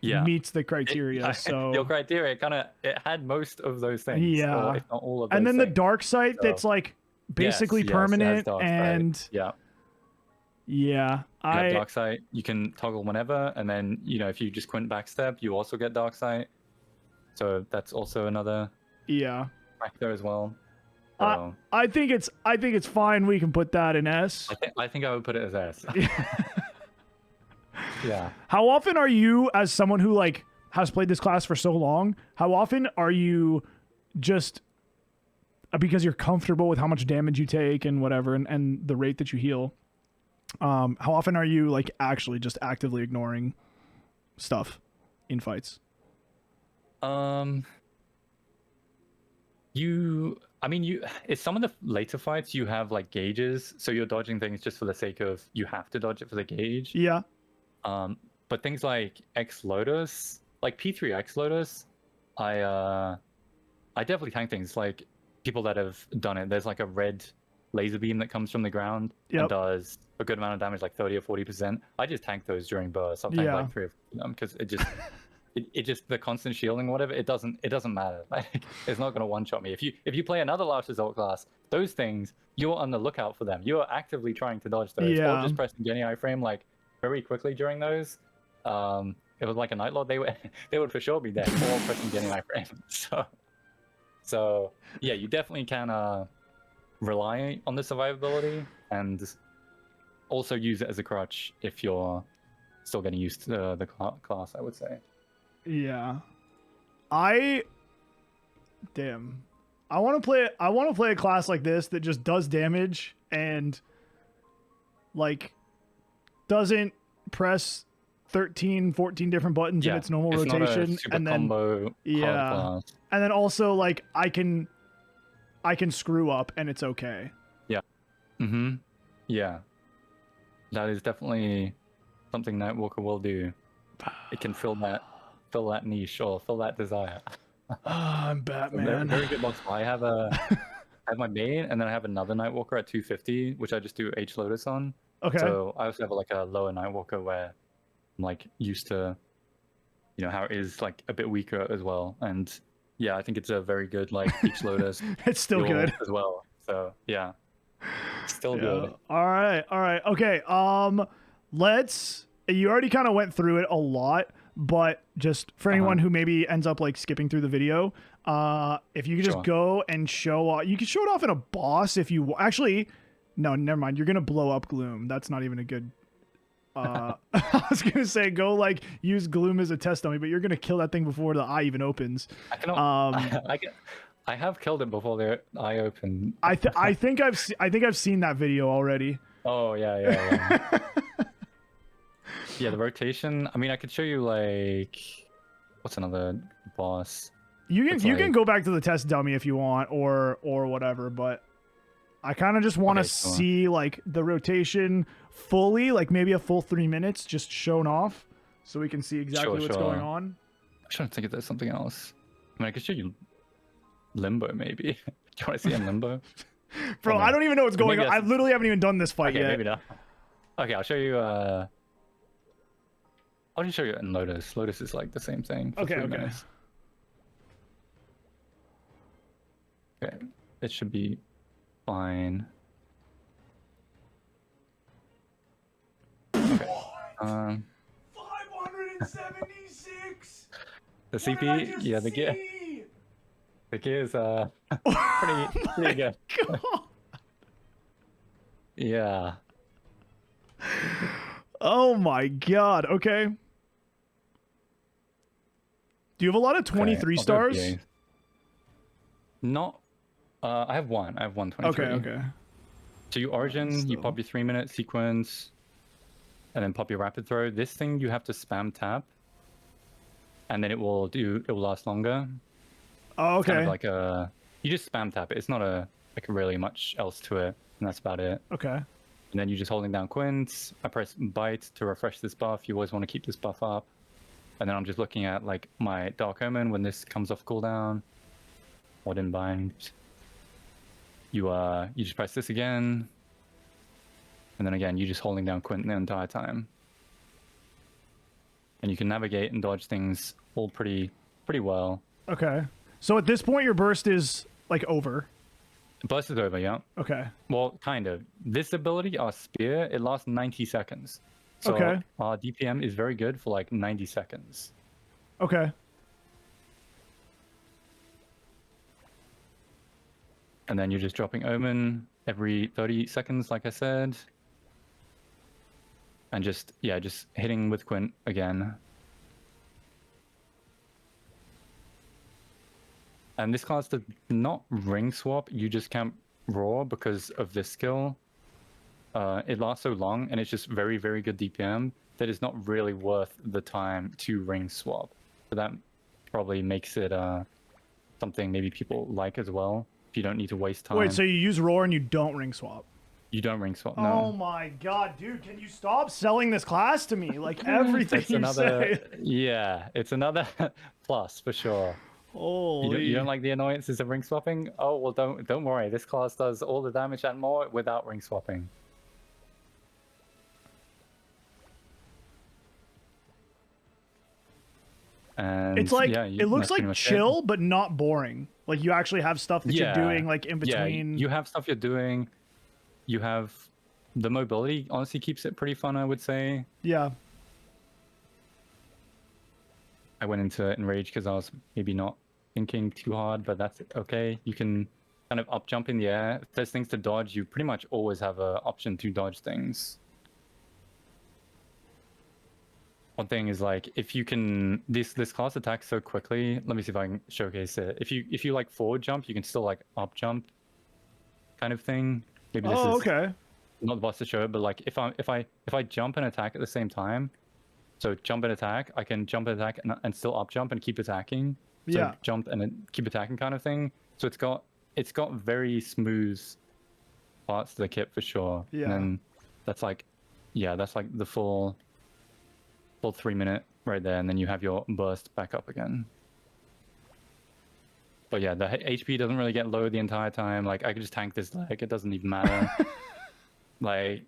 meets the criteria. So your criteria it had most of those things. Yeah, or if not all of those and then things. the dark site that's like basically permanent and you have dark sight. You can toggle whenever, and then if you just quint backstep, you also get dark sight. So that's also another factor as well. So, I think it's fine. We can put that in S. I think I would put it as S. Yeah. How often are you, as someone who has played this class for so long, how often are you just because you're comfortable with how much damage you take and whatever and the rate that you heal? How often are you actually just actively ignoring stuff in fights? It's some of the later fights you have gauges, so you're dodging things just for the sake of you have to dodge it for the gauge. Yeah. But things like X Lotus, like P3 X Lotus, I definitely tank things like people that have done it. There's a red laser beam that comes from the ground and does a good amount of damage, like 30 or 40%. I just tank those during bursts. I'll tank 3 of them because it just it just the constant shielding, whatever. It doesn't matter. It's not gonna one-shot me. If you play another last result class, those things you're on the lookout for them. You're actively trying to dodge those, or just pressing Jenny iframe very quickly during those. It was like a Night Lord. They would for sure be there, or pressing Jenny iframe. So yeah, you definitely can rely on the survivability and also use it as a crutch if you're still getting used to the class, I would say. Yeah. I want to play a class like this that just does damage and doesn't press 13, 14 different buttons in its normal rotation, not a super and then combo class. And then also I can screw up and it's okay. Yeah. Yeah. That is definitely something Nightwalker will do. It can fill that niche or fill that desire. I'm Batman. Very good box. I have my main, and then I have another Nightwalker at 250, which I just do H Lotus on. Okay. So I also have a lower Nightwalker where I'm used to how it is like a bit weaker as well. And yeah, I think it's a very good like Peach Lotus It's still fuel good. as well. So yeah, still Yeah. good. All right. All right. Okay. You already kind of went through it a lot, but just for anyone who maybe ends up like skipping through the video, if you could just Sure. go and you can show it off in a boss if you actually, no, never mind. You're gonna blow up Gloom. That's not even a good. I was gonna say go like use Gloom as a test dummy, but you're gonna kill that thing before the eye even opens. I cannot. I have killed it before the eye opened. I think I've seen that video already. Oh yeah. Yeah, the rotation. I mean, I could show you like what's another boss. You It's can like- go back to the test dummy if you want or whatever, but I kind of just want to Okay, sure. see like the rotation fully, like maybe a full 3 minutes just shown off so we can see exactly what's going on. I'm trying to think if there's something else. I mean, I could show you Limbo maybe. Do you want to see in Limbo? Bro, I don't even know what's going on. Maybe I literally haven't even done this fight Okay, yet. maybe not. Okay, I'll show you. I'll just show you in Lotus. Lotus is like the same thing. For Okay, 3 okay. minutes. Okay, it should be fine. Okay. 576. The CP, yeah, the gear is pretty good. God. Yeah. Oh my god. Okay. Do you have a lot of 23 Okay, I'll do stars? a PA. Not. I have one. I have 123. Okay. So you origin, you Still. pop your 3-minute sequence, and then pop your rapid throw. This thing you have to spam tap, and then it will last longer. Oh, It's kind okay. of like you just spam tap it. It's not like really much else to it, and that's about it. Okay. And then you're just holding down quints. I press bite to refresh this buff. You always want to keep this buff up. And then I'm just looking at like my Dark Omen when this comes off cooldown. Or didn't bind. You just press this again. And then again, you're just holding down quint the entire time. And you can navigate and dodge things all pretty well. Okay. So at this point, your burst is like over. Burst is over, yeah. Okay. Well, kind of. This ability, our spear, it lasts 90 seconds. So Okay. our DPM is very good for like 90 seconds. Okay. And then you're just dropping Omen every 30 seconds, like I said. And just hitting with Quint again. And this class does not ring swap, you just can't roar because of this skill. It lasts so long, and it's just very, very good DPM that it's not really worth the time to ring swap. So that probably makes it something maybe people like as well. If you don't need to waste time. Wait, so you use roar and you don't ring swap? You don't ring swap, Oh no. my god, dude, can you stop selling this class to me? Like everything It's you another, say. yeah, it's another plus for sure. Holy. You don't like the annoyances of ring swapping? Oh well, don't worry. This class does all the damage and more without ring swapping. And It's like, yeah, it looks that's pretty like much chill, but not boring. Like you actually have stuff that you're Yeah. doing like in Yeah, between. you have stuff you're doing. You have the mobility. Honestly, keeps it pretty fun. I would say. Yeah. I went into it in rage because I was maybe not thinking too hard, but that's okay. You can kind of up jump in the air. If there's things to dodge, you pretty much always have an option to dodge things. One thing is like if you can this class attacks so quickly. Let me see if I can showcase it. If you like forward jump, you can still like up jump, kind of thing. Maybe this is Okay. not the boss to show it, but like if I jump and attack at the same time, so jump and attack, I can jump and attack and still up jump and keep attacking. So Yeah. jump and then keep attacking kind of thing. So it's got very smooth parts to the kit for sure. Yeah. And then that's like the full 3 minute right there, and then you have your burst back up again. But yeah, the HP doesn't really get low the entire time. Like I could just tank this leg, it doesn't even matter. Like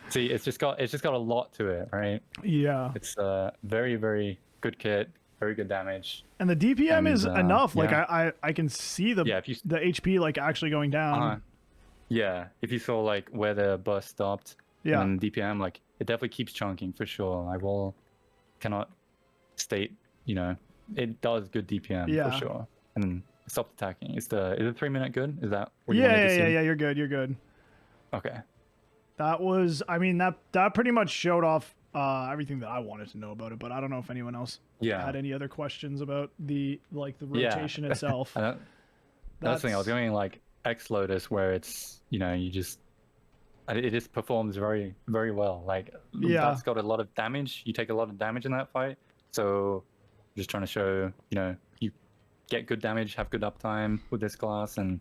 see, it's just got a lot to it, right? Yeah. It's very, very good kit, very good damage. And the DPM is enough. Like yeah. I can see the Yeah, if you the HP like actually going down. yeah, if you saw like where the burst stopped, Yeah. and then DPM, like it definitely keeps chunking for sure. I cannot state, you know, it does good DPM for sure. And then stop attacking. Is the 3-minute good? Is that what you wanted to see? Yeah. You're good. You're good. Okay. That was, I mean, that pretty much showed off everything that I wanted to know about it. But I don't know if anyone else had any other questions about the rotation itself. That's the thing. I was going like X Lotus, where it's, you know, it just performs very, very well. Like that's got a lot of damage. You take a lot of damage in that fight. So just trying to show, you know, you get good damage, have good uptime with this class, and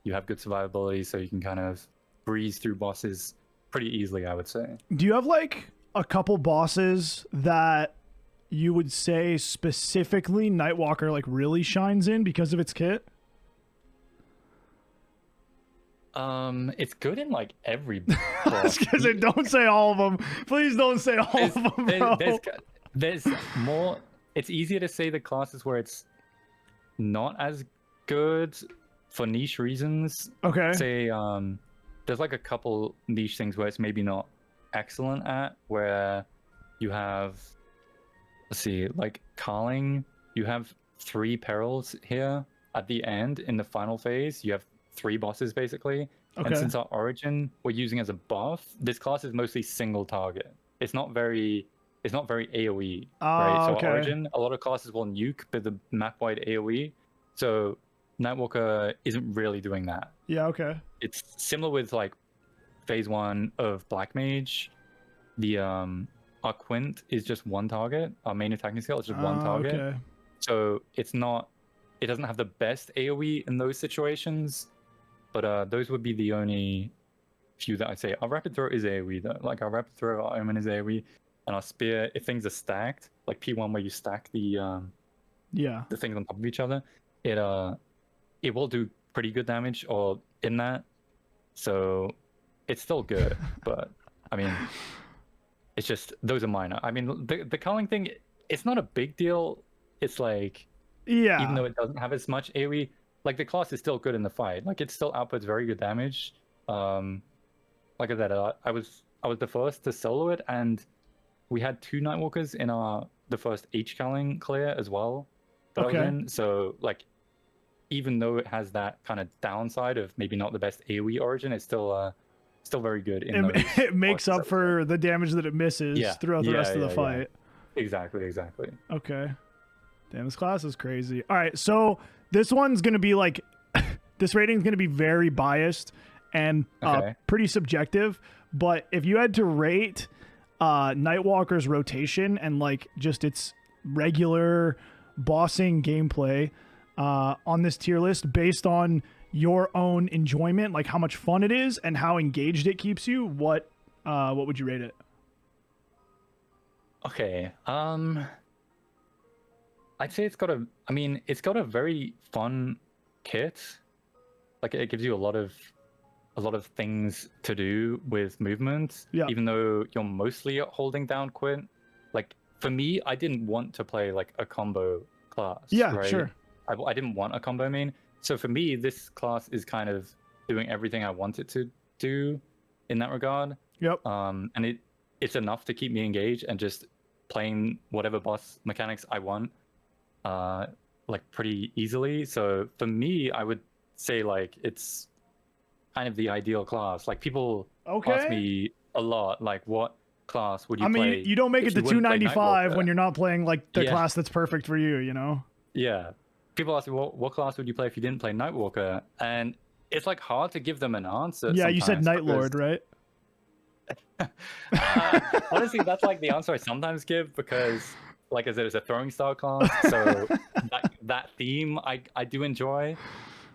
you have good survivability, so you can kind of breeze through bosses pretty easily, I would say. Do you have like a couple bosses that you would say specifically Nightwalker like really shines in because of its kit? It's good in like every boss. Because don't say all of them. Please don't say all of them, bro. There's more. It's easier to say the classes where it's not as good for niche reasons. Okay. Say there's like a couple niche things where it's maybe not excellent at, where you have, let's see, like Carling, you have 3 perils here at the end in the final phase. You have 3 bosses basically. Okay. And since our origin we're using as a buff, this class is mostly single target. It's not very AoE, right? So our origin, a lot of classes will nuke with the map wide AoE. So Nightwalker isn't really doing that. Yeah, okay. It's similar with like phase 1 of Black Mage. The our Quint is just 1 target. Our main attacking skill is just 1 target. Okay. So it doesn't have the best AoE in those situations, but those would be the only few that I'd say. Our Rapid Throw is AoE though. Like our Rapid Throw, our Omen is AoE, and our Spear, if things are stacked, like P1 where you stack the things on top of each other, it will do pretty good damage or in that. So it's still good, but I mean, it's just those are minor. I mean, the culling thing, it's not a big deal. It's like, even though it doesn't have as much AoE, like the class is still good in the fight. Like it still outputs very good damage. Like I said, I was the first to solo it, and we had 2 Nightwalkers in the first H culling clear as well that I was in. So like, even though it has that kind of downside of maybe not the best AoE origin, it's still very good. It makes up for the damage that it misses throughout the rest of the fight. Yeah. Exactly. Okay. Damn, this class is crazy. All right, so this one's going to be like, this rating's going to be very biased and pretty subjective. But if you had to rate Nightwalker's rotation and like just its regular bossing gameplay on this tier list based on your own enjoyment, like how much fun it is and how engaged it keeps you, what would you rate it? Okay. I'd say it's got a very fun kit. Like it gives you a lot of things to do with movement. Yeah. Even though you're mostly holding down Quint. Like for me, I didn't want to play like a combo class. Yeah, right? Sure. I didn't want a combo main. So for me, this class is kind of doing everything I want it to do in that regard. Yep. And it's enough to keep me engaged and just playing whatever boss mechanics I want, like pretty easily. So for me, I would say like it's kind of the ideal class. Like people ask me a lot, like what class would you play? I mean, you don't make it to 295 when you're not playing like the class that's perfect for you, you know? Yeah. People ask me, what class would you play if you didn't play Nightwalker? And it's like hard to give them an answer. Yeah, you said Night Lord, right? Honestly, that's like the answer I sometimes give because, like I said, it's a throwing style class. So that theme I do enjoy,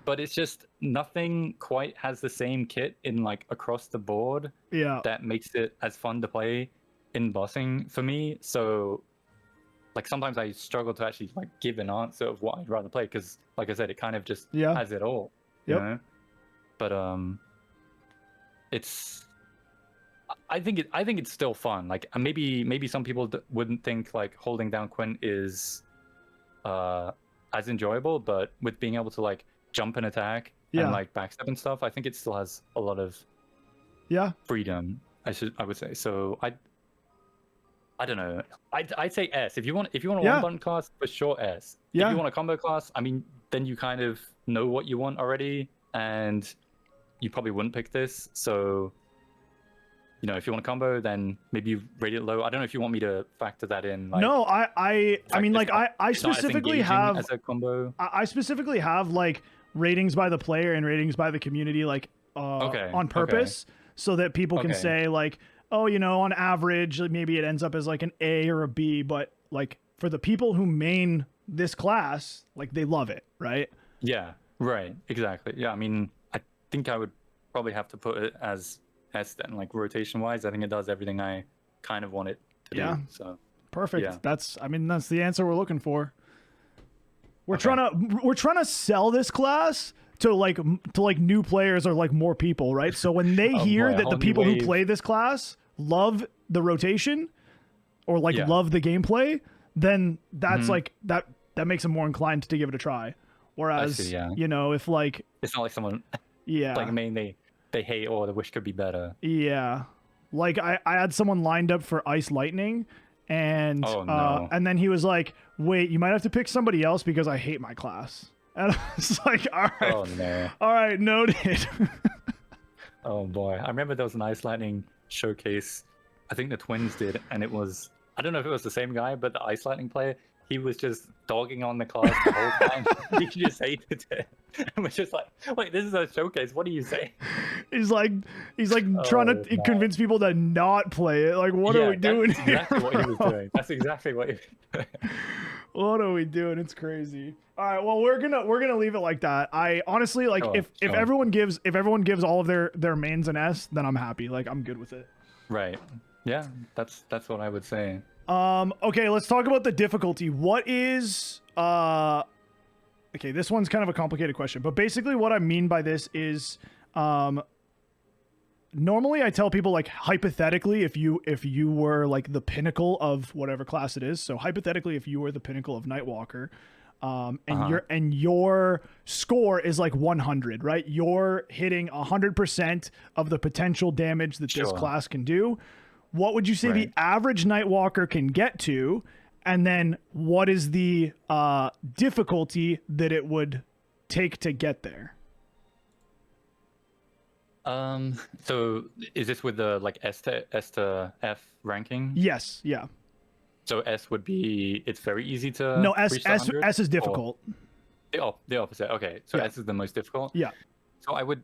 but it's just nothing quite has the same kit in like across the board. Yeah, that makes it as fun to play in bossing for me. So like sometimes I struggle to actually like give an answer of what I'd rather play because, like I said, it kind of just has it all. You know? But it's I think it's still fun. Like maybe some people wouldn't think like holding down Quint is as enjoyable, but with being able to like jump and attack and like backstep and stuff, I think it still has a lot of freedom. I would say. So I don't know. I'd say S. If you want a one button class, for sure S. If you want a combo class, I mean, then you kind of know what you want already, and you probably wouldn't pick this. So, you know, if you want a combo, then maybe you rate it low. I don't know if you want me to factor that in. Like, no, I mean, like I specifically have as a combo. I specifically have like ratings by the player and ratings by the community, like on purpose, so that people can say like, oh, you know, on average, maybe it ends up as like an A or a B, but like for the people who main this class, like they love it, right? Yeah, right, exactly. Yeah, I mean, I think I would probably have to put it as S then, like rotation wise. I think it does everything I kind of want it to do. So perfect. Yeah. That's the answer we're looking for. We're trying to sell this class to like new players or like more people, right? So when they hear that the people who play this class love the rotation or like love the gameplay, then that's like that makes them more inclined to give it a try. Whereas you know, if like it's not like someone like mainly they hate or the wish could be better. Yeah. Like I had someone lined up for Ice Lightning and and then he was like, "Wait, you might have to pick somebody else because I hate my class." And I was like, "All right. Oh no. All right, noted." Oh boy. I remember there was an Ice Lightning showcase. I think the Twins did, and it was, I don't know if it was the same guy, but the Ice Lightning player, he was just dogging on the class the whole time. He just hated it. And we're just like, wait, this is a showcase. What do you say? He's like trying to convince people to not play it. Like, what are we doing? That's exactly what he was doing. That's exactly what he was doing. What are we doing? It's crazy. All right, well, we're gonna leave it like that. I honestly like if everyone gives all of their mains an S, then I'm happy. Like I'm good with it. Right. Yeah, that's what I would say. Okay, let's talk about the difficulty. What is okay, this one's kind of a complicated question, but basically what I mean by this is normally I tell people like hypothetically if you were like the pinnacle of whatever class it is. So hypothetically if you were the pinnacle of Nightwalker, and your score is like 100, right? You're hitting 100% of the potential damage that this class can do. What would you say the average Nightwalker can get to? And then what is the difficulty that it would take to get there? So is this with the like S to F ranking? Yes, yeah. So S would be, it's very easy to No, S is difficult. The opposite. Okay, so S is the most difficult. Yeah. So I would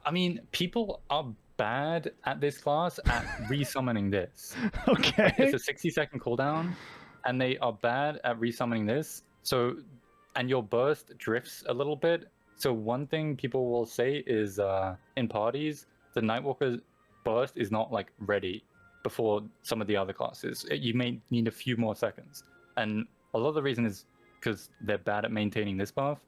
I mean, people are bad at this class at resummoning this. Okay. Like, it's a 60-second cooldown, and they are bad at resummoning this. So, and your burst drifts a little bit. So one thing people will say is, in parties, the Nightwalker's burst is not like ready before some of the other classes. You may need a few more seconds, and a lot of the reason is because they're bad at maintaining this buff.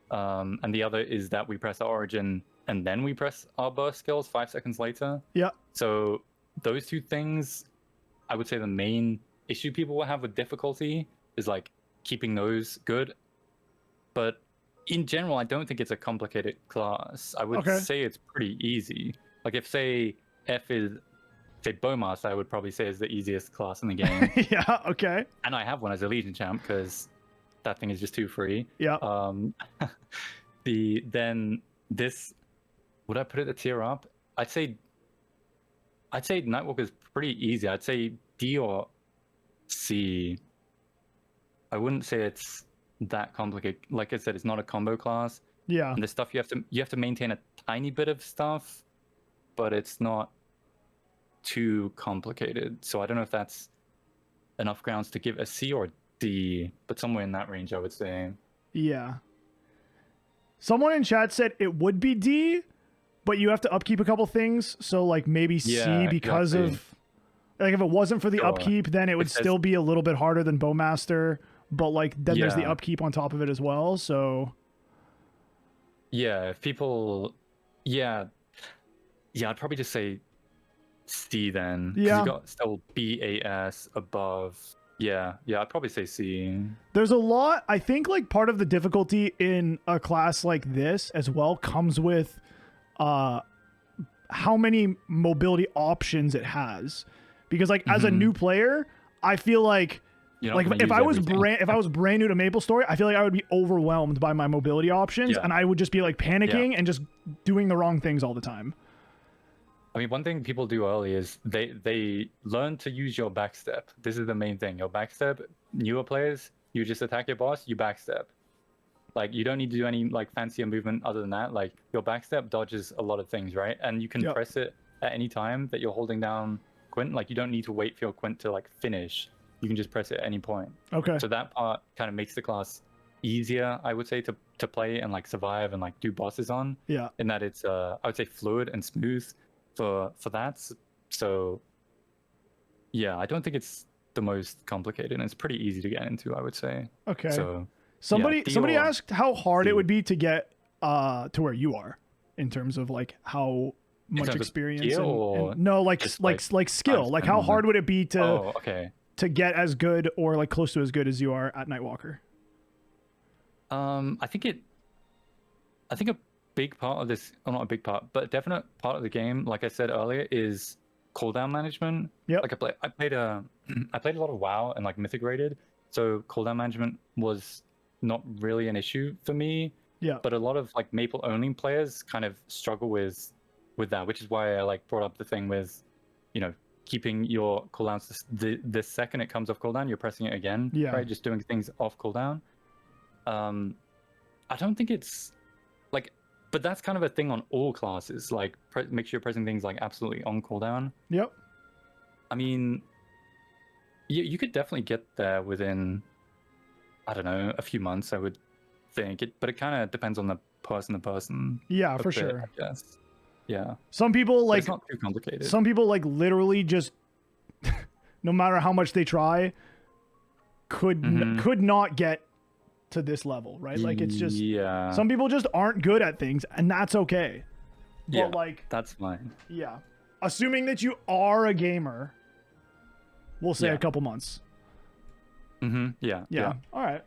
And the other is that we press our origin and then we press our burst skills 5 seconds later. Yeah. So those two things, I would say the main issue people will have with difficulty is like keeping those good. But in general, I don't think it's a complicated class. I would say it's pretty easy. Like if say F is, say Bowmaster, I would probably say is the easiest class in the game. Yeah, okay. And I have one as a Legion champ because that thing is just too free. Yeah. Then this, would I put it a tier up? I'd say Nightwalker is pretty easy. I'd say D or C. I wouldn't say it's that complicated. Like I said, it's not a combo class. Yeah. And the stuff you have to maintain a tiny bit of stuff, but it's not too complicated. So I don't know if that's enough grounds to give a C or D, but somewhere in that range, I would say. Yeah. Someone in chat said it would be D, but you have to upkeep a couple things. So like maybe C because of, like if it wasn't for the upkeep, then it would still be a little bit harder than Bowmaster. But like then there's the upkeep on top of it as well. So yeah, if people, I'd probably just say C then. 'Cause Yeah. you got still B, A, S above. Yeah, I'd probably say C. There's a lot. I think like part of the difficulty in a class like this as well comes with how many mobility options it has. Because like as a new player, I feel like if I was brand new to Maplestory, I feel like I would be overwhelmed by my mobility options and I would just be like panicking and just doing the wrong things all the time. I mean, one thing people do early is they learn to use your backstep. This is the main thing. Your backstep, newer players, you just attack your boss, you backstep. Like, you don't need to do any like fancier movement other than that. Like, your backstep dodges a lot of things, right? And you can press it at any time that you're holding down Quint. Like, you don't need to wait for your Quint to like finish. You can just press it at any point. Okay. So that part kind of makes the class easier, I would say, to play and like survive and like do bosses on. Yeah. In that it's I would say fluid and smooth for that. So yeah, I don't think it's the most complicated, and it's pretty easy to get into, I would say. Okay. So somebody asked how hard it would be to get to where you are in terms of like how much experience and no, like skill. Like how hard would it be to to get as good or like close to as good as you are at Nightwalker? I think a big part of this, or not a big part, but a definite part of the game, like I said earlier, is cooldown management. Yeah. Like I played a lot of WoW and like Mythic rated, so cooldown management was not really an issue for me. Yeah. But a lot of like Maple only players kind of struggle with that, which is why I like brought up the thing with, keeping your cooldowns the second it comes off cooldown, you're pressing it again. Yeah. Right, just doing things off cooldown. I don't think it's like, but that's kind of a thing on all classes. Like, make sure you're pressing things like absolutely on cooldown. Yep. I mean, you could definitely get there within, I don't know, a few months, I would think. But it kind of depends on the person to person. Yeah, for sure. I guess. Yeah. Some people like, it's not too complicated. Some people like literally just, no matter how much they try, could not get to this level, right? Like, it's just some people just aren't good at things, and that's okay. But like, that's fine. Yeah, assuming that you are a gamer, we'll say a couple months. Yeah. All right.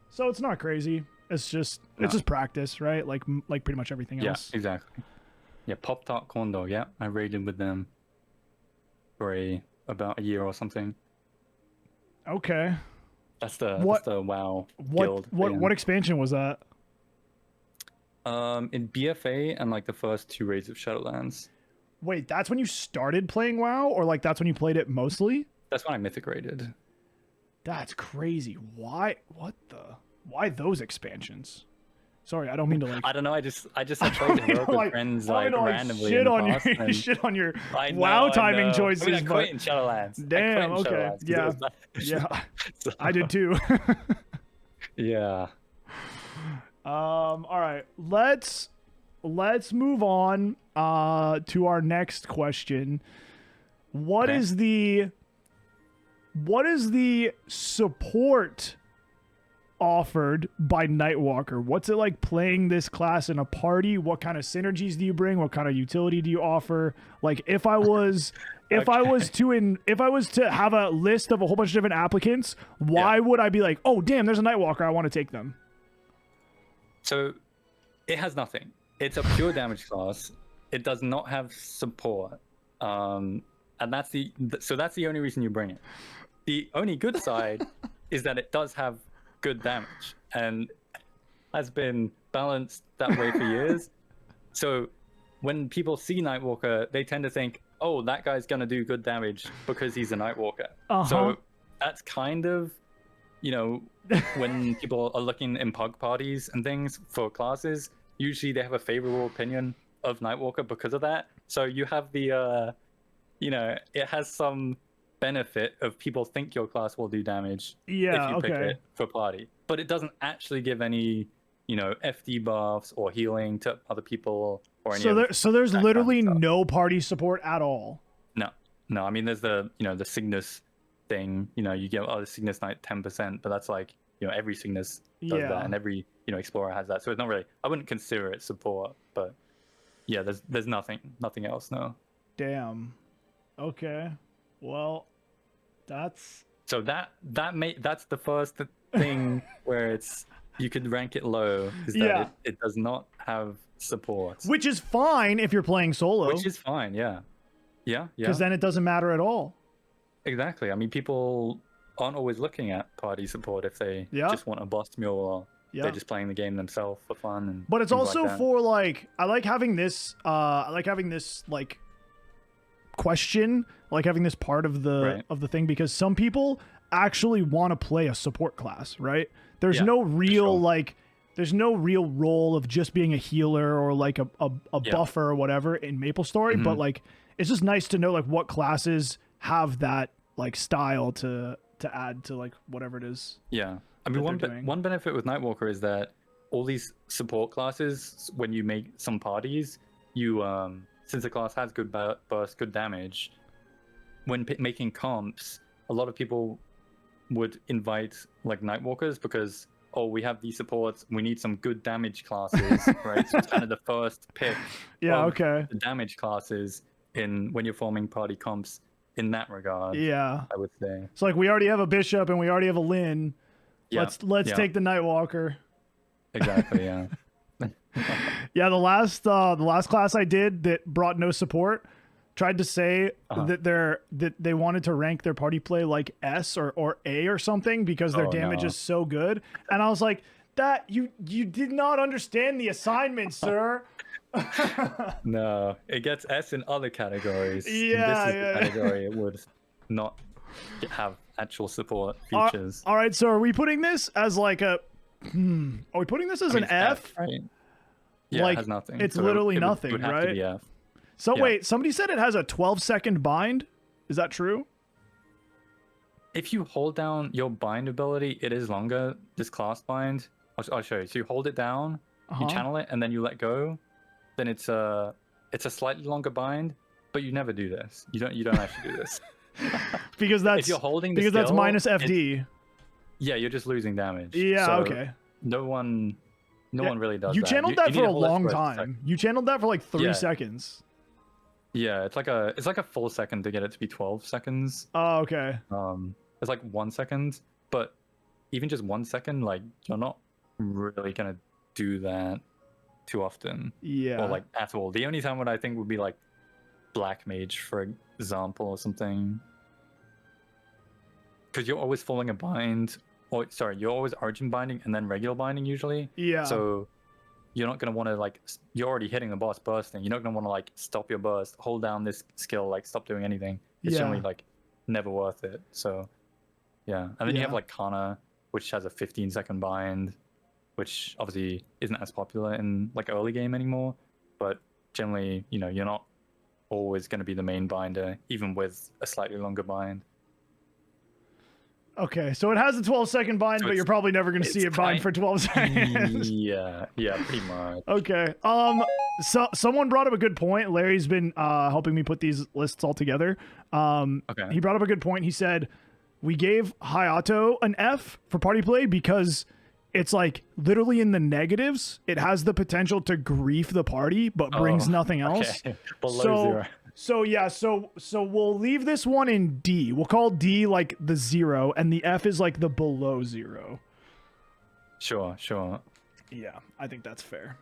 So it's not crazy. It's just it's just practice, right? Like pretty much everything else. Yeah, exactly. Yeah, Pop Tart Corn Dog. Yeah, I raided with them for about a year or something. Okay. That's the WoW guild. What expansion was that? In BFA and like the first 2 raids of Shadowlands. Wait, that's when you started playing WoW, or like that's when you played it mostly? That's when I mythic raided. That's crazy. Why those expansions? Sorry, I don't mean to like. I don't know. I just had played heroic with friends like randomly. Shit on your WoW timing choices. I mean, I quit in Shadowlands. Damn. Okay. Yeah. So. I did too. Yeah. All right. Let's move on to our next question. What is the support offered by Nightwalker? What's it like playing this class in a party? What kind of synergies do you bring? What kind of utility do you offer? Like, if I was to have a list of a whole bunch of different applicants, why would I be like, oh damn, there's a Nightwalker, I want to take them? So it has nothing. It's a pure damage class. It does not have support, and that's the only reason you bring it. The only good side is that it does have good damage and has been balanced that way for years. So when people see Nightwalker, they tend to think, oh, that guy's gonna do good damage because he's a Nightwalker. So that's kind of, when people are looking in pug parties and things for classes, usually they have a favorable opinion of Nightwalker because of that. So you have the it has some benefit of people think your class will do damage if you pick it for party, but it doesn't actually give any FD buffs or healing to other people or any. So there's literally no party support at all. No. I mean, there's the the Cygnus thing. You get the Cygnus Knight 10%, but that's like every Cygnus does that, and every Explorer has that. So it's not really. I wouldn't consider it support, but yeah, there's nothing else. No. Damn. Okay. Well, that's So that's the first thing where it's you could rank it low is that Yeah. it does not have support, which is fine if you're playing solo, which is fine. Yeah, yeah, yeah. because then it doesn't matter at all. Exactly. I mean, people aren't always looking at party support if they Yeah. just want a boss mule or Yeah. they're just playing the game themselves for fun. And But it's things also like that. for like I like having this like question, like having this part of the Right. thing, because some people actually want to play a support class, right? There's Yeah, no real sure. like there's no real role of just being a healer or like a Yeah. buffer or whatever in Maplestory, but like it's just nice to know like what classes have that like style to add to like whatever it is. Yeah. I mean, they're doing. one benefit with Nightwalker is that all these support classes, when you make some parties, you since the class has good burst, good damage, when making comps, a lot of people would invite like Nightwalkers because we have these supports, we need some good damage classes, right? So it's kind of the first pick. Yeah, of okay. The damage classes when you're forming party comps in that regard. Yeah. I would say. So like we already have a bishop and we already have a Lynn. Yeah. Let's take the Nightwalker. Exactly. Yeah. Yeah, the last class I did that brought no support tried to say that they wanted to rank their party play like S or A or something because their damage is so good, and I was like, that you did not understand the assignment, sir. No, it gets S in other categories. Yeah, This is the category it would not have actual support All features. right, so are we putting this as like a? Are we putting this as an It's F? right? Yeah, Like, it has nothing. it's So literally it nothing, would have right? to be F. So Yeah. wait, somebody said it has a 12-second bind. Is that true? If you hold down your bind ability, it is longer. This class bind, I'll show you. So you hold it down, you channel it, and then you let go. Then it's a slightly longer bind, but you never do this. You don't actually do this. Because that's If you're holding the because that's skill, minus FD. Yeah, you're just losing damage. Yeah, So okay. No one really does You that. channeled that you for need a to hold it long for a time. second. You channeled that for like 3 Yeah. seconds. Yeah, it's like a full second to get it to be 12 seconds. Oh, okay. It's like 1 second, but even just 1 second, like you're not really gonna do that too often. Yeah. Or like at all. The only time when I think would be like Black Mage, for example, or something. Because you're always falling a bind, or sorry, you're always origin binding and then regular binding usually. Yeah. So you're not gonna want to like you're already hitting the boss bursting. You're not gonna want to like stop your burst, hold down this skill, like stop doing anything. It's Yeah. generally like never worth it. So yeah, and then you have Yeah. like Kana, which has a 15-second bind, which obviously isn't as popular in like early game anymore. But generally, you're not always going to be the main binder, even with a slightly longer bind. Okay, so it has a 12-second bind, So but you're probably never going to see it bind for 12 seconds. Yeah, pretty much. Okay. So someone brought up a good point. Larry's been helping me put these lists all together. Okay. He brought up a good point. He said we gave Hayato an F for party play because it's like literally in the negatives. It has the potential to grief the party, but brings nothing else. Okay. Below zero. So yeah, so we'll leave this one in D. We'll call D like the 0, and the F is like the below 0. Sure. Yeah, I think that's fair.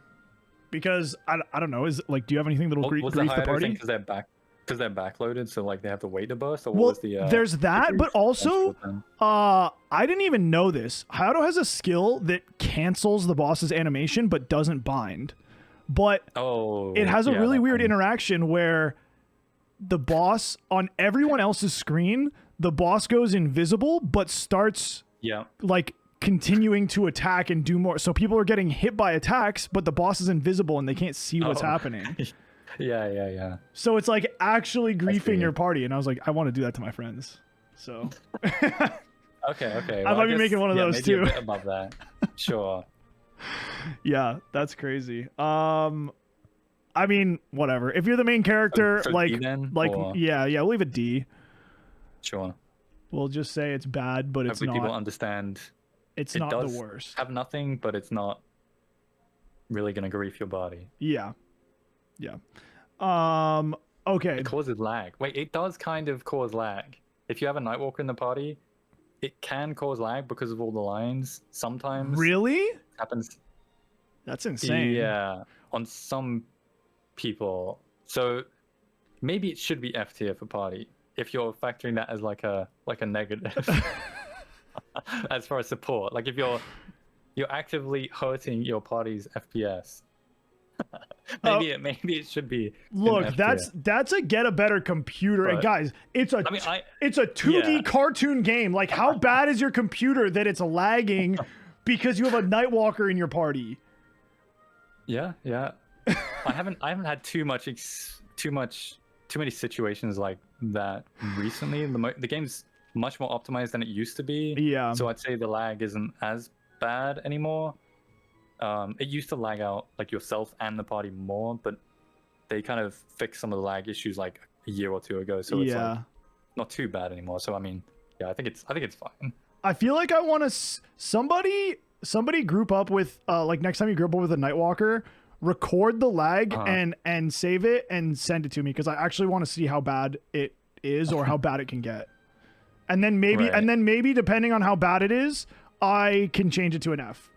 Because I don't know, is like, do you have anything that'll grief Was the the Hayato party? thing because they're backloaded, so like they have to wait to burst, or what Well, was the? there's that, but also, I didn't even know this. Hayato has a skill that cancels the boss's animation but doesn't bind. But it has a really weird interaction where the boss on everyone else's screen, the boss goes invisible but starts like continuing to attack and do more. So people are getting hit by attacks, but the boss is invisible and they can't see what's happening. Yeah. So it's like actually griefing your party, and I was like, I want to do that to my friends. So Okay. I might be making one of those maybe too. A bit above that. Sure. Yeah, that's crazy. I mean, whatever. If you're the main character, So like D then, or- yeah, we'll leave it D. Sure. We'll just say it's bad, but it's Hopefully people not. understand. It's It not does the worst. have nothing, but it's not really gonna grief your body. Yeah. Okay. It causes lag. Wait, it does kind of cause lag. If you have a Nightwalker in the party, it can cause lag because of all the lines. Sometimes Really? it happens. That's insane. Yeah, on some people. So maybe it should be F tier for party if you're factoring that as like a negative. As far as support, like if you're actively hurting your party's FPS, maybe it should be Look, an F that's a get a better computer. And But- guys, it's a I mean, it's a 2D yeah. cartoon game. Like, how bad is your computer that it's lagging because you have a Nightwalker in your party? Yeah. I haven't had too many situations like that recently. The game's much more optimized than it used to be. Yeah. So I'd say the lag isn't as bad anymore. It used to lag out like yourself and the party more, but they kind of fixed some of the lag issues like a year or two ago. So it's like not too bad anymore. So I mean, yeah, I think it's fine. I feel like I want to somebody group up with like next time you group up with a Nightwalker, record the lag and save it and send it to me because I actually want to see how bad it is or how bad it can get. And then maybe depending on how bad it is, I can change it to an F.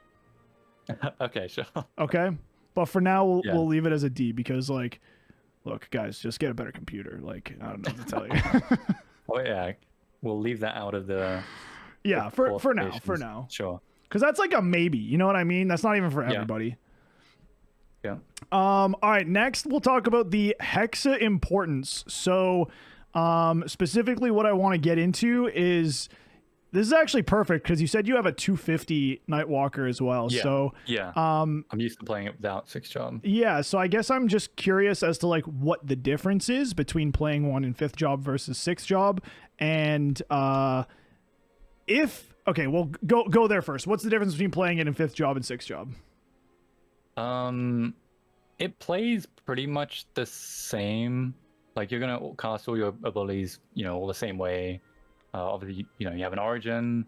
Okay, sure. Okay, but for now we'll leave it as a D because like, look, guys, just get a better computer. Like, I don't know what to tell you. Oh yeah, we'll leave that out of the. Yeah, for now. Sure. Because that's like a maybe. You know what I mean? That's not even for everybody. Yeah. All right. Next, we'll talk about the Hexa Importance. So, specifically, what I want to get into is. This is actually perfect because you said you have a 250 Nightwalker as well. Yeah. So I'm used to playing it without 6th job. Yeah, so I guess I'm just curious as to like what the difference is between playing 1 and 5th job versus 6th job, and okay, well go there first. What's the difference between playing it in 5th job and 6th job? It plays pretty much the same. Like you're gonna cast all your abilities, all the same way. Obviously, you have an origin,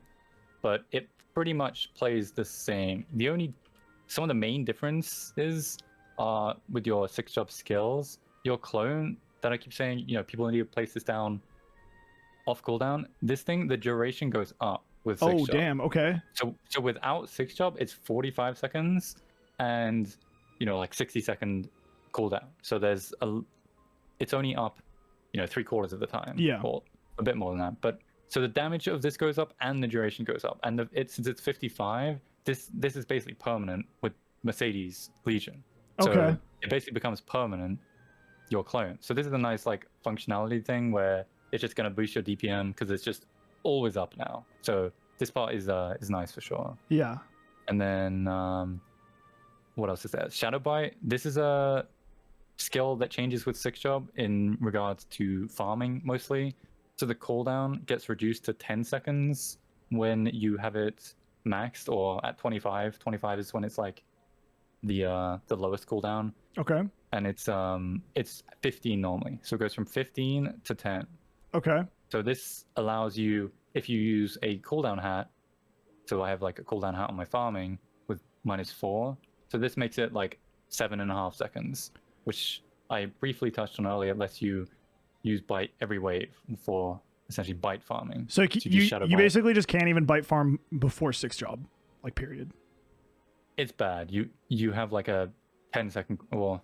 but it pretty much plays the same. Some of the main difference is with your 6th job skills, your clone that I keep saying, people need to place this down off cooldown. This thing, the duration goes up with 6th job. Oh, damn. Okay. So without 6th job, it's 45 seconds and, like 60-second cooldown. So it's only up, 3/4 of the time. Yeah. Or a bit more than that. But so the damage of this goes up and the duration goes up. And since it's 55, this is basically permanent with Mercedes Legion. So okay. It basically becomes permanent, your clone. So this is a nice like functionality thing where it's just going to boost your DPM because it's just always up now. So this part is nice for sure. Yeah. And then what else is there? Shadow Bite. This is a skill that changes with 6th job in regards to farming mostly. So the cooldown gets reduced to 10 seconds when you have it maxed, or at 25. 25 is when it's like the lowest cooldown. Okay. And it's 15 normally. So it goes from 15 to 10. Okay. So this allows you, if you use a cooldown hat, so I have like a cooldown hat on my farming with -4. So this makes it like 7.5 seconds, which I briefly touched on earlier. It lets you use bite every wave for essentially bite farming. So you basically just can't even bite farm before 6th job, like period. It's bad. You have like a 10-second, or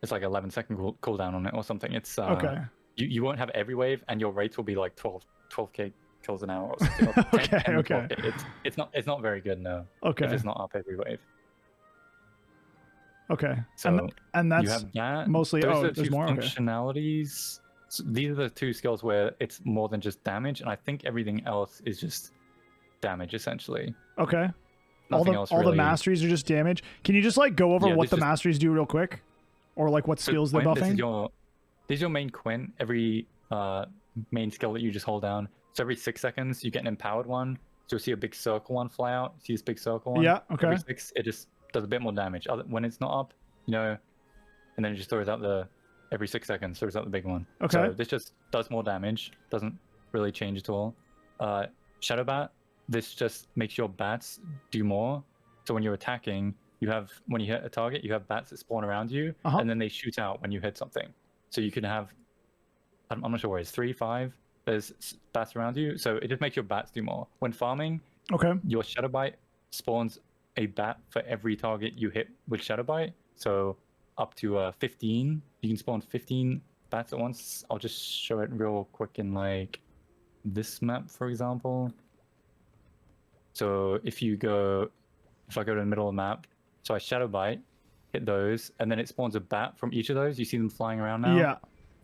it's like 11-second cooldown on it or something. It's okay. You won't have every wave, and your rates will be like 12k kills an hour or something. Or 10, okay. It's not very good, no. Okay. If it's not up every wave. Okay. So and that's you have that. mostly there's more functionalities. So these are the 2 skills where it's more than just damage, and I think everything else is just damage essentially. Okay. Nothing all else the really. masteries are just damage. Can you just like go over what the masteries do real quick, or like what skills they're buffing? This is your main Quint. Every main skill that you just hold down. So every 6 seconds you get an empowered one. So you'll see a big circle one fly out. See this big circle one? Yeah. Okay. Every 6, it just does a bit more damage. When it's not up, and then it just throws out every 6 seconds throws out the big one. Okay. So this just does more damage. Doesn't really change at all. Shadow Bat. This just makes your bats do more. So when you're attacking, when you hit a target, you have bats that spawn around you, and then they shoot out when you hit something. So you can have, I'm not sure where it's 3, 5. There's bats around you, so it just makes your bats do more. When farming, Okay. your Shadow Bite spawns a bat for every target you hit with Shadow Bite. So up to 15, you can spawn 15 bats at once. I'll just show it real quick in like this map, for example. So if I go to the middle of the map, so I Shadow Bite, hit those, and then it spawns a bat from each of those. You see them flying around now? Yeah.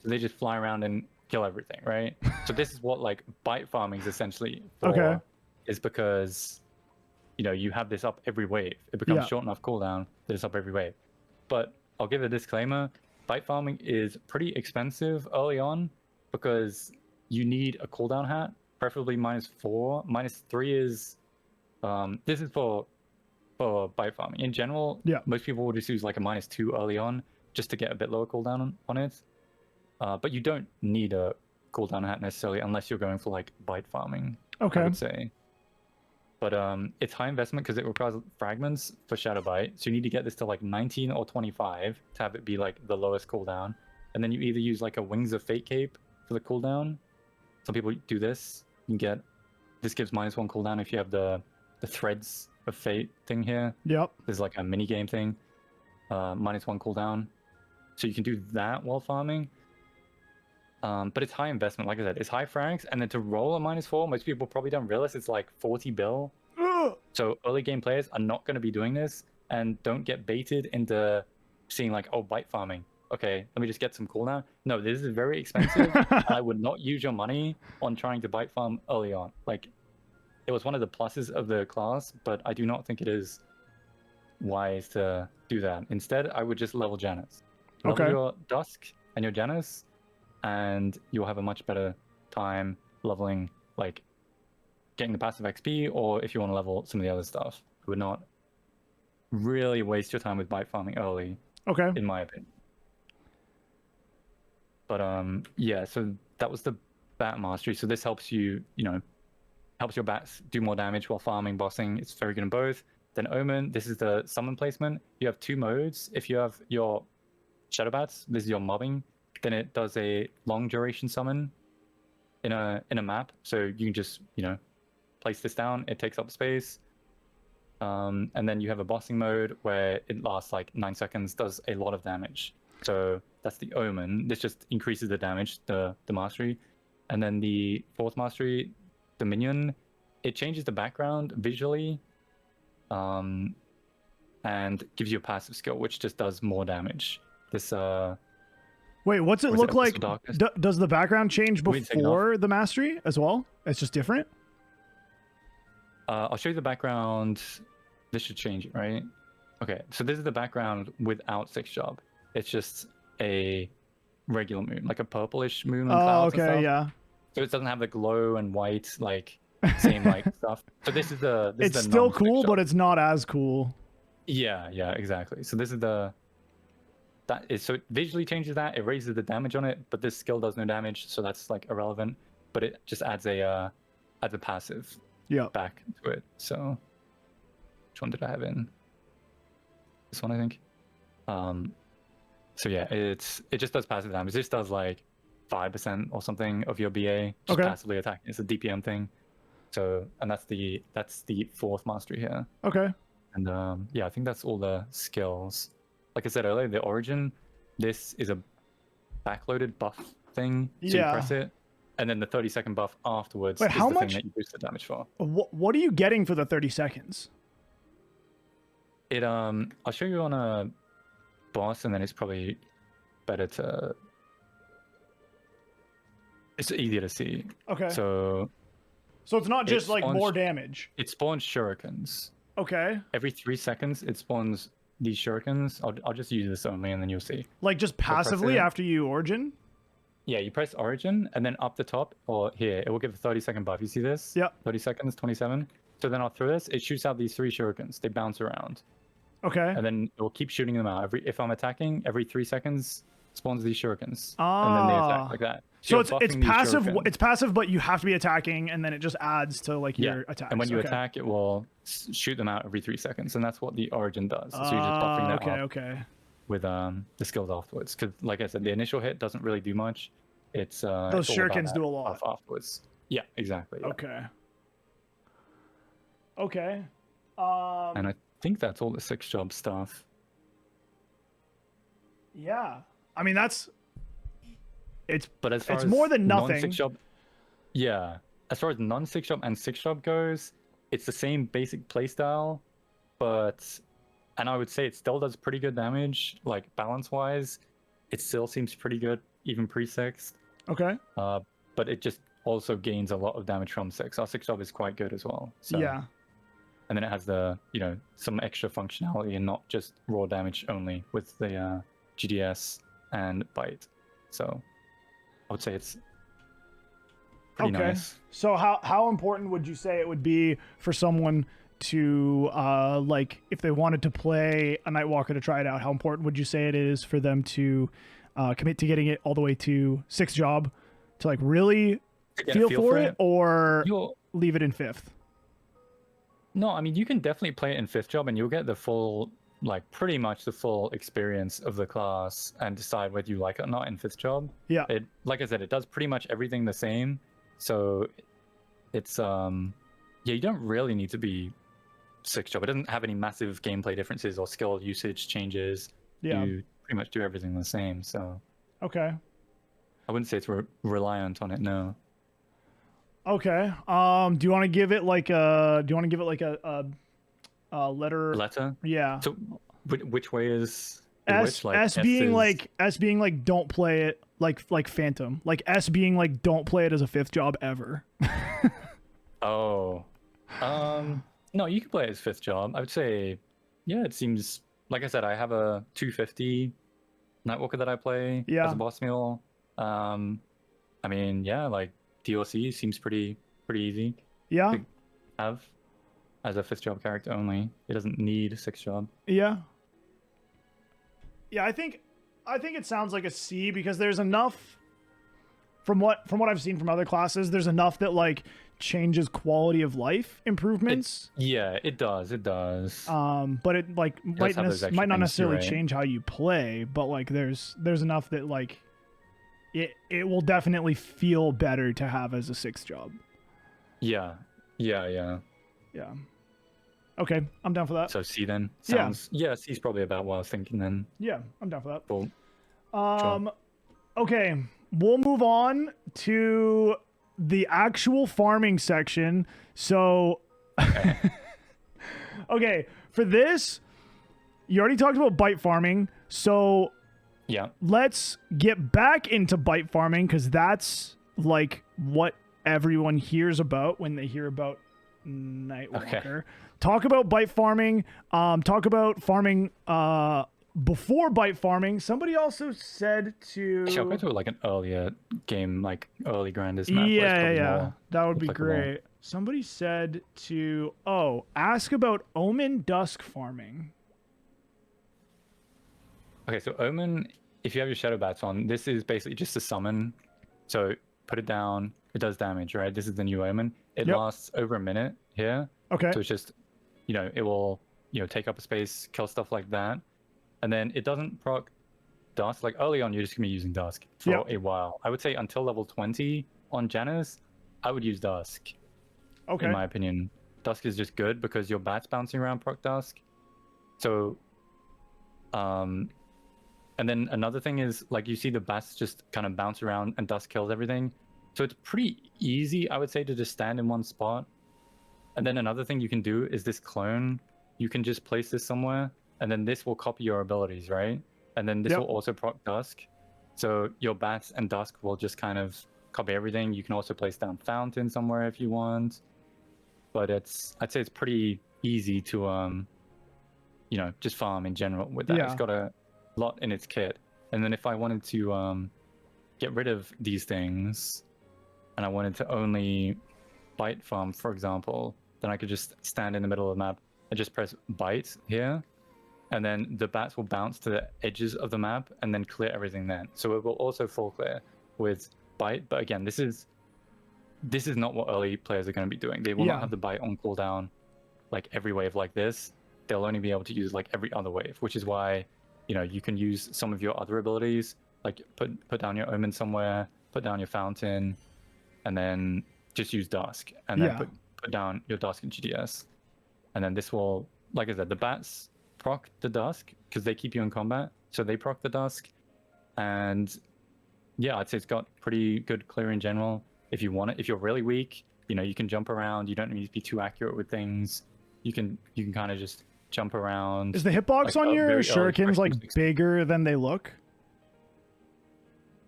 So they just fly around and kill everything, right? So this is what like bite farming is essentially for, Okay. is because, you know, you have this up every wave. It becomes Yeah. short enough cooldown that it's up every wave. But I'll give a disclaimer, bite farming is pretty expensive early on because you need a cooldown hat, preferably -4. -3 is, this is for bite farming. In general, Yeah. most people will just use like a -2 early on just to get a bit lower cooldown on it. But you don't need a cooldown hat necessarily unless you're going for like bite farming, Okay. I would say. But it's high investment because it requires fragments for Shadow Bite. So you need to get this to like 19 or 25 to have it be like the lowest cooldown. And then you either use like a Wings of Fate cape for the cooldown. Some people do this. You can get, this gives -1 cooldown if you have the Threads of Fate thing here. Yep. There's like a mini game thing, -1 cooldown. So you can do that while farming. But it's high investment, like I said, it's high frags, and then to roll a -4, most people probably don't realize it's like 40 bill. Ugh. So early game players are not going to be doing this, and don't get baited into seeing like, oh, bite farming. Okay, let me just get some cooldown. No, this is very expensive. I would not use your money on trying to bite farm early on. Like, it was one of the pluses of the class, but I do not think it is wise to do that. Instead, I would just level Janus. Level Okay. your Dusk and your Janus, and you'll have a much better time leveling, like getting the passive XP, or if you want to level some of the other stuff. You would not really waste your time with bite farming early, Okay. in my opinion. But yeah, so that was the bat mastery. So this helps you, helps your bats do more damage while farming, bossing. It's very good in both. Then Omen, this is the summon placement. You have 2 modes. If you have your Shadow Bats, this is your mobbing. Then it does a long duration summon in a map. So you can just, place this down. It takes up space. And then you have a bossing mode where it lasts like 9 seconds, does a lot of damage. So that's the Omen. This just increases the damage, the mastery. And then the 4th mastery, the Minion, it changes the background visually, and gives you a passive skill, which just does more damage. This Wait, what's it look like? Darkness? Does the background change Can we take it before the mastery as well? It's just different? I'll show you the background. This should change it, right? Okay, so this is the background without 6 job. It's just a regular moon, like a purplish moon and clouds and okay, stuff. yeah. So it doesn't have the glow and white, like, same like stuff. So this is the It's still cool, but it's not as cool. Yeah, exactly. So this is so it visually changes that. It raises the damage on it, but this skill does no damage, so that's like irrelevant. But it just adds a passive back to it. So which one did I have in? This one, I think. So yeah, it just does passive damage. This does like 5% or something of your BA just passively attacking. It's a DPM thing. So, and that's the 4th mastery here. Okay. And yeah, I think that's all the skills. Like I said earlier, the origin, this is a backloaded buff thing. So you press it, and then the 30-second buff afterwards is the thing that you boost the damage for. What are you getting for the 30 seconds? I'll show you on a boss, and then it's probably better to... It's easier to see. Okay. So it's not just like more damage. It spawns shurikens. Okay. Every 3 seconds, it spawns these shurikens. I'll just use this only, and then you'll see. Like just passively after you origin? Yeah, you press origin, and then up the top, or here, it will give a 30-second buff. You see this? Yeah. 30 seconds, 27. So then after this, it shoots out these 3 shurikens. They bounce around. Okay. And then it will keep shooting them out. If I'm attacking, every 3 seconds spawns these shurikens. Ah. And then they attack like that. So it's passive. It's passive, but you have to be attacking, and then it just adds to like your attacks. And when you attack, it will shoot them out every 3 seconds, and that's what the origin does. So you're just buffing that up. Okay. with the skills afterwards. Because like I said, the initial hit doesn't really do much. It's Those it's all about shurikens that do a lot. buff afterwards. Yeah, exactly. Yeah. Okay. Okay. And I think that's all the 6-job stuff. Yeah. I mean, it's But as far it's as more than nothing. non-6-job, yeah. As far as non-6-job and 6-job goes, it's the same basic playstyle, and I would say it still does pretty good damage, like balance-wise. It still seems pretty good, even pre-6. Okay. But it just also gains a lot of damage from 6. Our 6-job is quite good as well. So. Yeah. And then it has the, some extra functionality and not just raw damage only with the GDS and bite. So I would say it's pretty nice. So how important would you say it would be for someone to like if they wanted to play a Nightwalker to try it out? How important would you say it is for them to commit to getting it all the way to 6-job to like really feel for it, or leave it in 5th? No, I mean, you can definitely play it in 5th job and you'll get the full, like pretty much the full experience of the class and decide whether you like it or not in 5th job. Yeah. It, like I said, it does pretty much everything the same. So it's, yeah, you don't really need to be 6th job. It doesn't have any massive gameplay differences or skill usage changes. Yeah. You pretty much do everything the same. So. Okay. I wouldn't say it's reliant on it, no. Okay. Do you want to give it like a? Do you want to give it like a letter? Letter? Yeah. So, which way is S? which? Like, S being is... like S being like don't play it like Phantom. Like S being like don't play it as a 5th job ever. Oh. No, you can play it as 5th job. I would say, yeah. It seems like I said. I have a 250 Nightwalker that I play as a boss meal. I mean, yeah, like. DLC seems pretty easy. Yeah. To have as a 5th job character only. It doesn't need a 6th job. Yeah. Yeah, I think it sounds like a C because there's enough from what I've seen from other classes, there's enough that like changes quality of life improvements. It does. But it like might not necessarily change how you play, but like there's enough that like it will definitely feel better to have as a 6th job. Yeah. Okay, I'm down for that. So C then? Sounds, yeah, C's probably about what I was thinking then. Yeah, I'm down for that. Cool. Sure. Okay, we'll move on to the actual farming section. So, okay, for this, you already talked about bite farming, so... Yeah. Let's get back into bite farming because that's like what everyone hears about when they hear about Nightwalker. Okay. Talk about bite farming. Talk about farming before bite farming. Somebody also said to... I'll go to like an earlier game, like early grandest map. Yeah. That would be great. Somebody said to... ask about Omen Dusk farming. Okay, so Omen, if you have your Shadow Bats on, this is basically just a summon. So put it down, it does damage, right? This is the new Omen. It lasts over a minute here. Okay. So it's just, it will, take up a space, kill stuff like that. And then it doesn't proc Dusk. Like early on, you're just going to be using Dusk for a while. I would say until level 20 on Janus, I would use Dusk. Okay. In my opinion. Dusk is just good because your bats bouncing around proc Dusk. So, and then another thing is, like, you see the bats just kind of bounce around and Dusk kills everything. So it's pretty easy, I would say, to just stand in one spot. And then another thing you can do is this clone. You can just place this somewhere, and then this will copy your abilities, right? And then this will also proc Dusk. So your bats and Dusk will just kind of copy everything. You can also place down Fountain somewhere if you want. But I'd say it's pretty easy to, just farm in general with that. It's got a lot in its kit. And then if I wanted to get rid of these things and I wanted to only bite farm, for example, then I could just stand in the middle of the map and just press bite here, and then the bats will bounce to the edges of the map and then clear everything then. So it will also full clear with bite, but again, this is not what early players are going to be doing. They will not have the bite on cooldown like every wave like this. They'll only be able to use like every other wave, which is why you know, you can use some of your other abilities, like put down your Omen somewhere, put down your Fountain, and then just use Dusk, and then put down your Dusk and GDS. And then this will, like I said, the bats proc the Dusk because they keep you in combat, so they proc the Dusk. And yeah, I'd say it's got pretty good clear in general. If you want it, if you're really weak, you know, you can jump around. You don't need to be too accurate with things. You can kind of just jump around. Is the hitbox like, on your shurikens like 60. bigger than they look?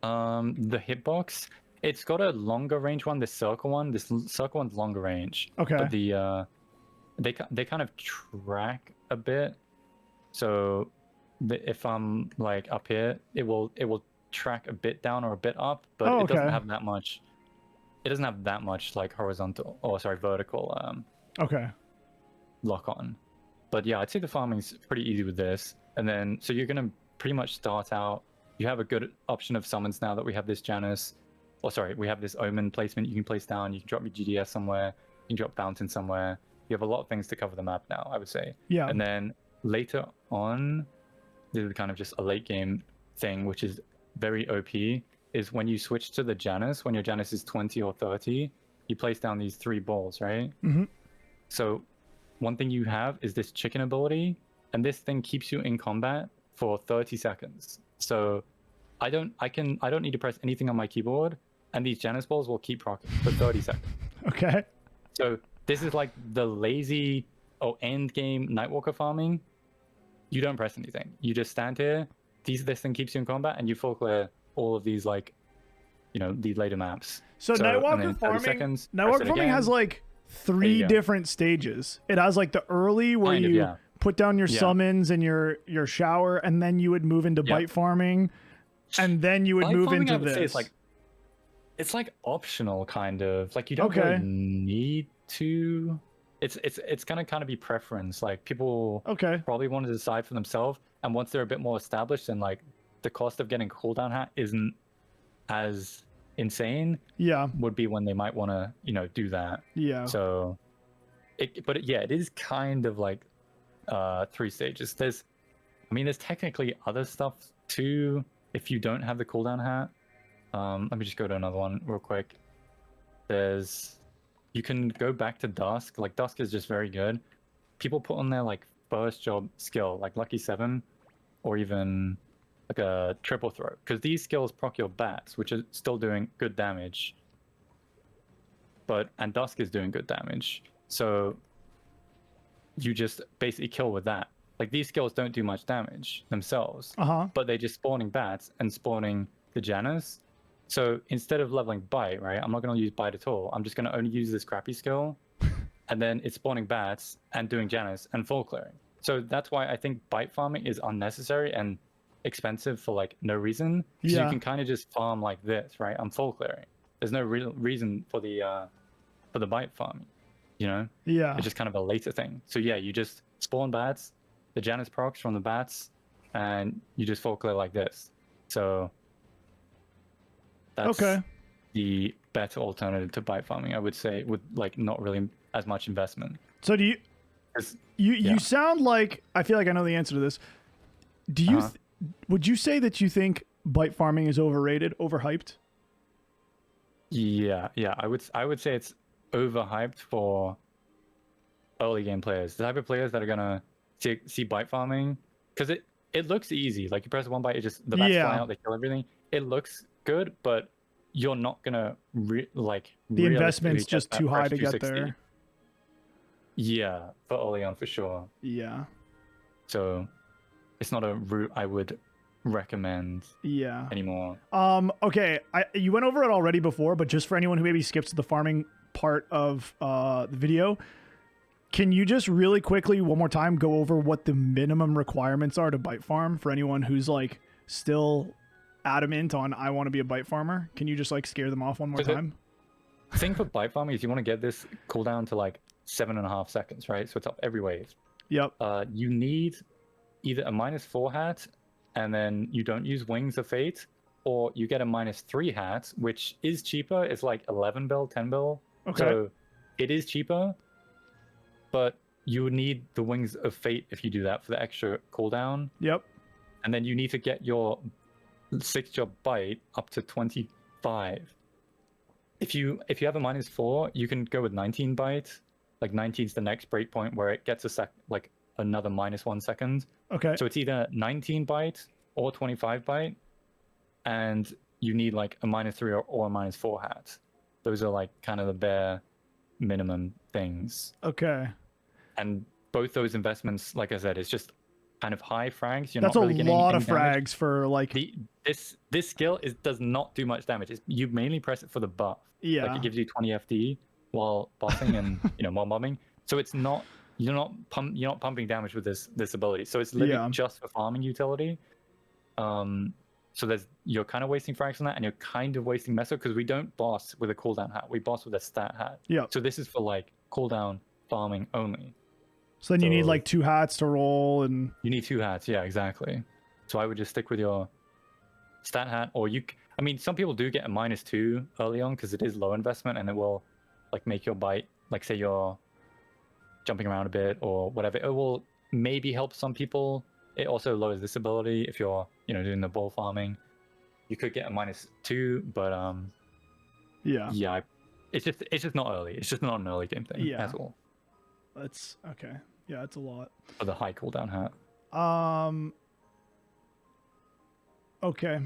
The hitbox, it's got a longer range one. This circle one's longer range. Okay. But the they kind of track a bit. So if I'm like up here, it will track a bit down or a bit up, but it doesn't have that much. It doesn't have that much like horizontal, or sorry, vertical lock on. But yeah, I'd say the farming's pretty easy with this. And then so you're gonna pretty much start out. You have a good option of summons now that we have this Janus. Or sorry, we have this Omen placement you can place down. You can drop your GDS somewhere. You can drop Fountain somewhere. You have a lot of things to cover the map now, I would say. Yeah. And then later on, this is kind of just a late game thing, which is very OP, is when you switch to the Janus, when your Janus is 20 or 30, you place down these 3 balls, right? Mm-hmm. So one thing you have is this chicken ability, and this thing keeps you in combat for 30 seconds. So I don't need to press anything on my keyboard, and these Janus balls will keep rocking for 30 seconds. Okay. So this is like the lazy end game Nightwalker farming. You don't press anything. You just stand here. This thing keeps you in combat, and you full clear all of these, like, you know, these later maps. So Nightwalker farming has like 3 different stages. It has like the early where you put down your summons and your shower, and then you would move into bite farming, and then you would move into this. It's like optional, kind of. Like, you don't really need to. It's gonna kind of be preference. Like, people probably want to decide for themselves, and once they're a bit more established and like the cost of getting cooldown hat isn't as insane, would be when they might want to, you know, do that. So it is kind of like 3 stages. There's technically other stuff too if you don't have the cooldown hat. Let me just go to another one real quick. You can go back to Dusk. Like, Dusk is just very good. People put on their like first job skill, like Lucky 7, or even like a triple throw, because these skills proc your bats, which are still doing good damage. And Dusk is doing good damage, so you just basically kill with that. Like, these skills don't do much damage themselves, but they're just spawning bats and spawning the Janus. So instead of leveling bite, right, I'm not going to use bite at all. I'm just going to only use this crappy skill, and then it's spawning bats and doing Janus and full clearing. So that's why I think bite farming is unnecessary and expensive for like no reason. Because you can kind of just farm like this, right? I'm full clearing. There's no real reason for the bite farming, you know? It's just kind of a later thing. So yeah, you just spawn bats, the Janus procs from the bats, and you just full clear like this. So that's the better alternative to bite farming, I would say, with like not really as much investment. So do you sound like, I feel like I know the answer to this. Do you would you say that you think bite farming is overrated, overhyped? Yeah, I would say it's overhyped for early game players, the type of players that are gonna see bite farming, because it looks easy. Like, you press one bite, it just, the bats fly out, they kill everything. It looks good, but you're not gonna the investment's just too high to get there. Yeah, for early on, for sure. Yeah. So it's not a route I would recommend anymore. Okay, you went over it already before, but just for anyone who maybe skips the farming part of the video, can you just really quickly one more time go over what the minimum requirements are to bite farm for anyone who's like still adamant on I want to be a bite farmer? Can you just like scare them off one more time? The thing for bite farming is you want to get this cooldown to like 7.5 seconds, right? So it's up every wave. Yep. You need either a -4 hat, and then you don't use Wings of Fate, or you get a -3 hat, which is cheaper. It's like 11 bill, 10 bill. Okay. So it is cheaper, but you would need the Wings of Fate if you do that for the extra cooldown. Yep. And then you need to get your 6-job bite up to 25. If you have a -4, you can go with 19 bite. Like 19 is the next breakpoint where it gets another -1 second. Okay. So it's either 19 bite or 25 bite, and you need like a -3 or a -4 hat. Those are like kind of the bare minimum things. Okay. And both those investments, like I said, it's just kind of high frags. You're That's not a really getting lot any of damage. frags for like. This skill does not do much damage. You mainly press it for the buff. Yeah. Like it gives you 20 FD while bossing and while mobbing. So it's not you're not pumping damage with this ability. So it's literally just for farming utility. So you're kind of wasting frags on that, and you're kind of wasting meso because we don't boss with a cooldown hat. We boss with a stat hat. Yeah. So this is for like cooldown farming only. So then you need like 2 hats to roll, and you need 2 hats. Yeah, exactly. So I would just stick with your stat hat, or I mean, some people do get a -2 early on because it is low investment, and it will like make your bite. Like say you're jumping around a bit or whatever, it will maybe help some people. It also lowers this ability if you're doing the ball farming. You could get a -2, but yeah, it's just not early. It's just not an early game thing at all. That's okay. Yeah, it's a lot. For the high cooldown hat. Okay.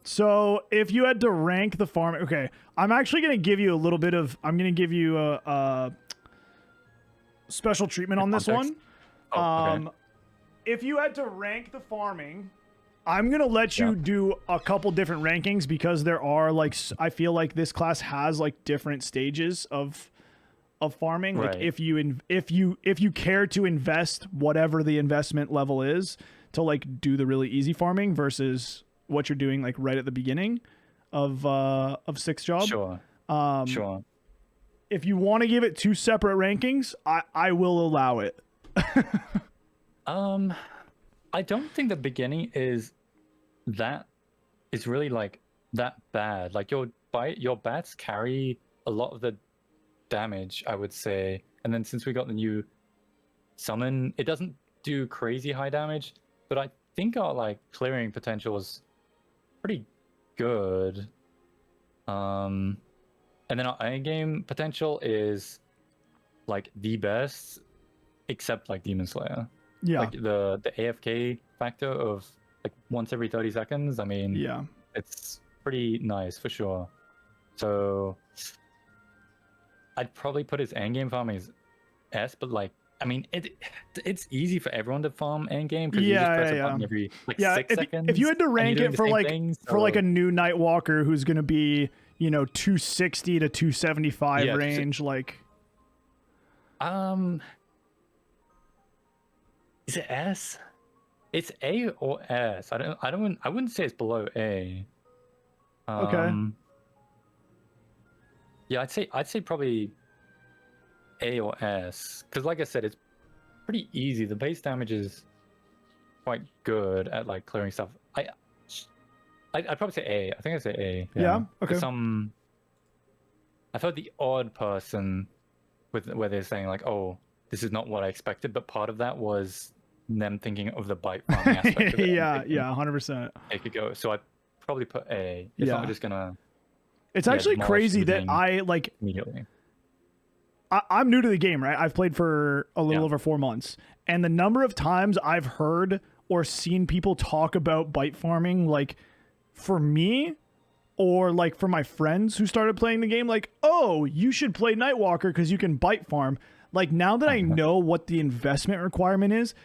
So if you had to rank the farm, okay, I'm actually going to give you a little bit of, I'm going to give you a special treatment on this one. Okay. If you had to rank the farming, I'm going to let you do a couple different rankings because there are like, I feel like this class has like different stages of farming. Right. Like if you care to invest whatever the investment level is to like do the really easy farming versus what you're doing like right at the beginning of 6 job. Sure. Sure. If you want to give it 2 separate rankings, I will allow it. I don't think the beginning is really like that bad. Like your bats carry a lot of the damage, I would say. And then since we got the new summon, it doesn't do crazy high damage, but I think our like clearing potential is pretty good. And then our end game potential is like the best, except like Demon Slayer. Yeah. Like the AFK factor of like once every 30 seconds. I mean, yeah, it's pretty nice for sure. So I'd probably put his endgame farming as S, but like, I mean, it's easy for everyone to farm endgame because you just press a button every like 6 seconds. If you had to rank it for like for like a new Nightwalker who's gonna be 260 to 275 range, like is it S? It's A or S. I wouldn't say it's below A. Okay. Yeah, I'd say probably A or S, because like I said, it's pretty easy. The base damage is quite good at like clearing stuff. I'd probably say A. I think I'd say A. Yeah. Okay. I've heard the odd person where they're saying like, oh, this is not what I expected, but part of that was them thinking of the bite farming aspect of it. yeah, 100%. It could go. So I'd probably put A. If not, just gonna. It's actually crazy that I like. Immediately. I'm new to the game, right? I've played for a little over 4 months, and the number of times I've heard or seen people talk about bite farming, like for me, or like for my friends who started playing the game, like, oh, you should play Nightwalker because you can bite farm. Like now that I know what the investment requirement is,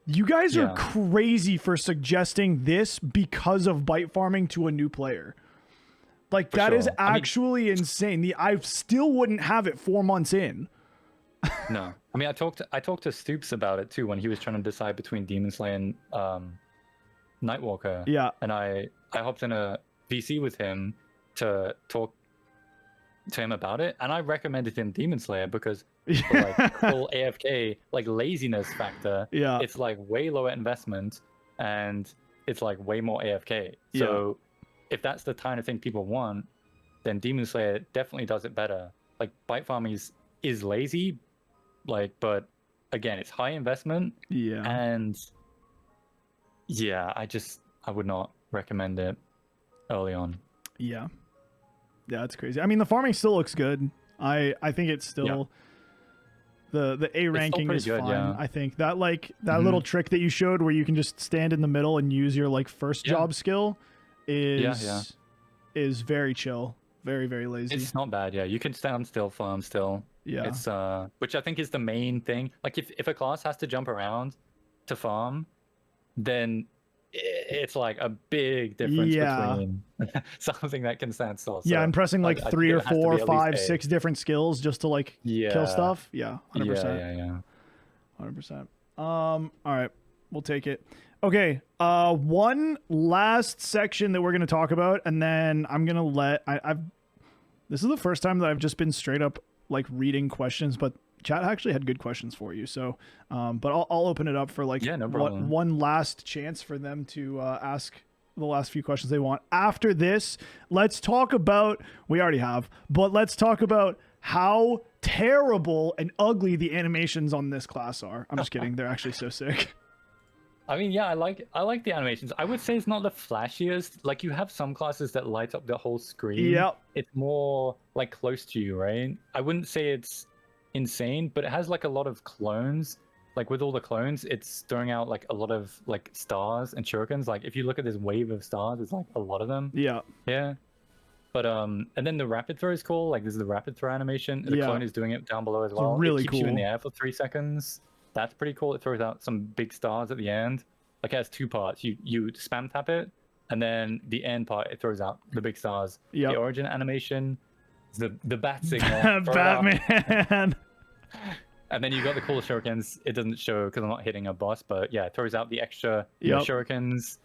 you guys are crazy for suggesting this because of bite farming to a new player. Like that is actually insane. I still wouldn't have it 4 months in. No, I mean I talked to Stoops about it too when he was trying to decide between Demon Slayer and Nightwalker. Yeah, and I hopped in a VC with him to talk to him about it, and I recommended him Demon Slayer because for like full AFK like laziness factor. Yeah, it's like way lower investment and it's like way more AFK. So if that's the kind of thing people want, then Demon Slayer definitely does it better. Like bite farming is lazy, like, but again, it's high investment. Yeah, and Yeah, I would not recommend it early on. Yeah. Yeah, that's crazy. I mean, the farming still looks good. I think it's still the A ranking is good, fine. yeah. I think that little trick that you showed where you can just stand in the middle and use your like first job skill is very chill. Very, very lazy. It's not bad, yeah. You can stand still, farm still. Yeah. It's which I think is the main thing. Like if a class has to jump around to farm, then it's like a big difference between something that can stand still. So yeah, and pressing like 3 or 4, 5, 6 different skills just to like kill stuff. Yeah, 100%. Yeah. 100%. All right, we'll take it. Okay, one last section that we're gonna talk about, and then I'm gonna let I've. This is the first time that I've just been straight up like reading questions, but chat actually had good questions for you. So, but I'll open it up for like one last chance for them to ask the last few questions they want. After this, let's talk about, we already have, but let's talk about how terrible and ugly the animations on this class are. I'm just kidding. They're actually so sick. I mean, yeah, I like the animations. I would say it's not the flashiest. Like you have some classes that light up the whole screen. Yep. It's more like close to you, right? I wouldn't say it's insane, but it has like a lot of clones. Like with all the clones, it's throwing out like a lot of like stars and shurikens. Like if you look at this wave of stars, it's like a lot of them. Yeah. But and then the rapid throw is cool. Like this is the rapid throw animation. The clone is doing it down below as well. Really it keeps you in the air for 3 seconds. That's pretty cool. It throws out some big stars at the end. Like it has 2 parts. You spam tap it, and then the end part it throws out the big stars. The origin animation, the bat signal. Batman. And then you got the cool shurikens. It doesn't show because I'm not hitting a boss, but yeah, it throws out the extra shurikens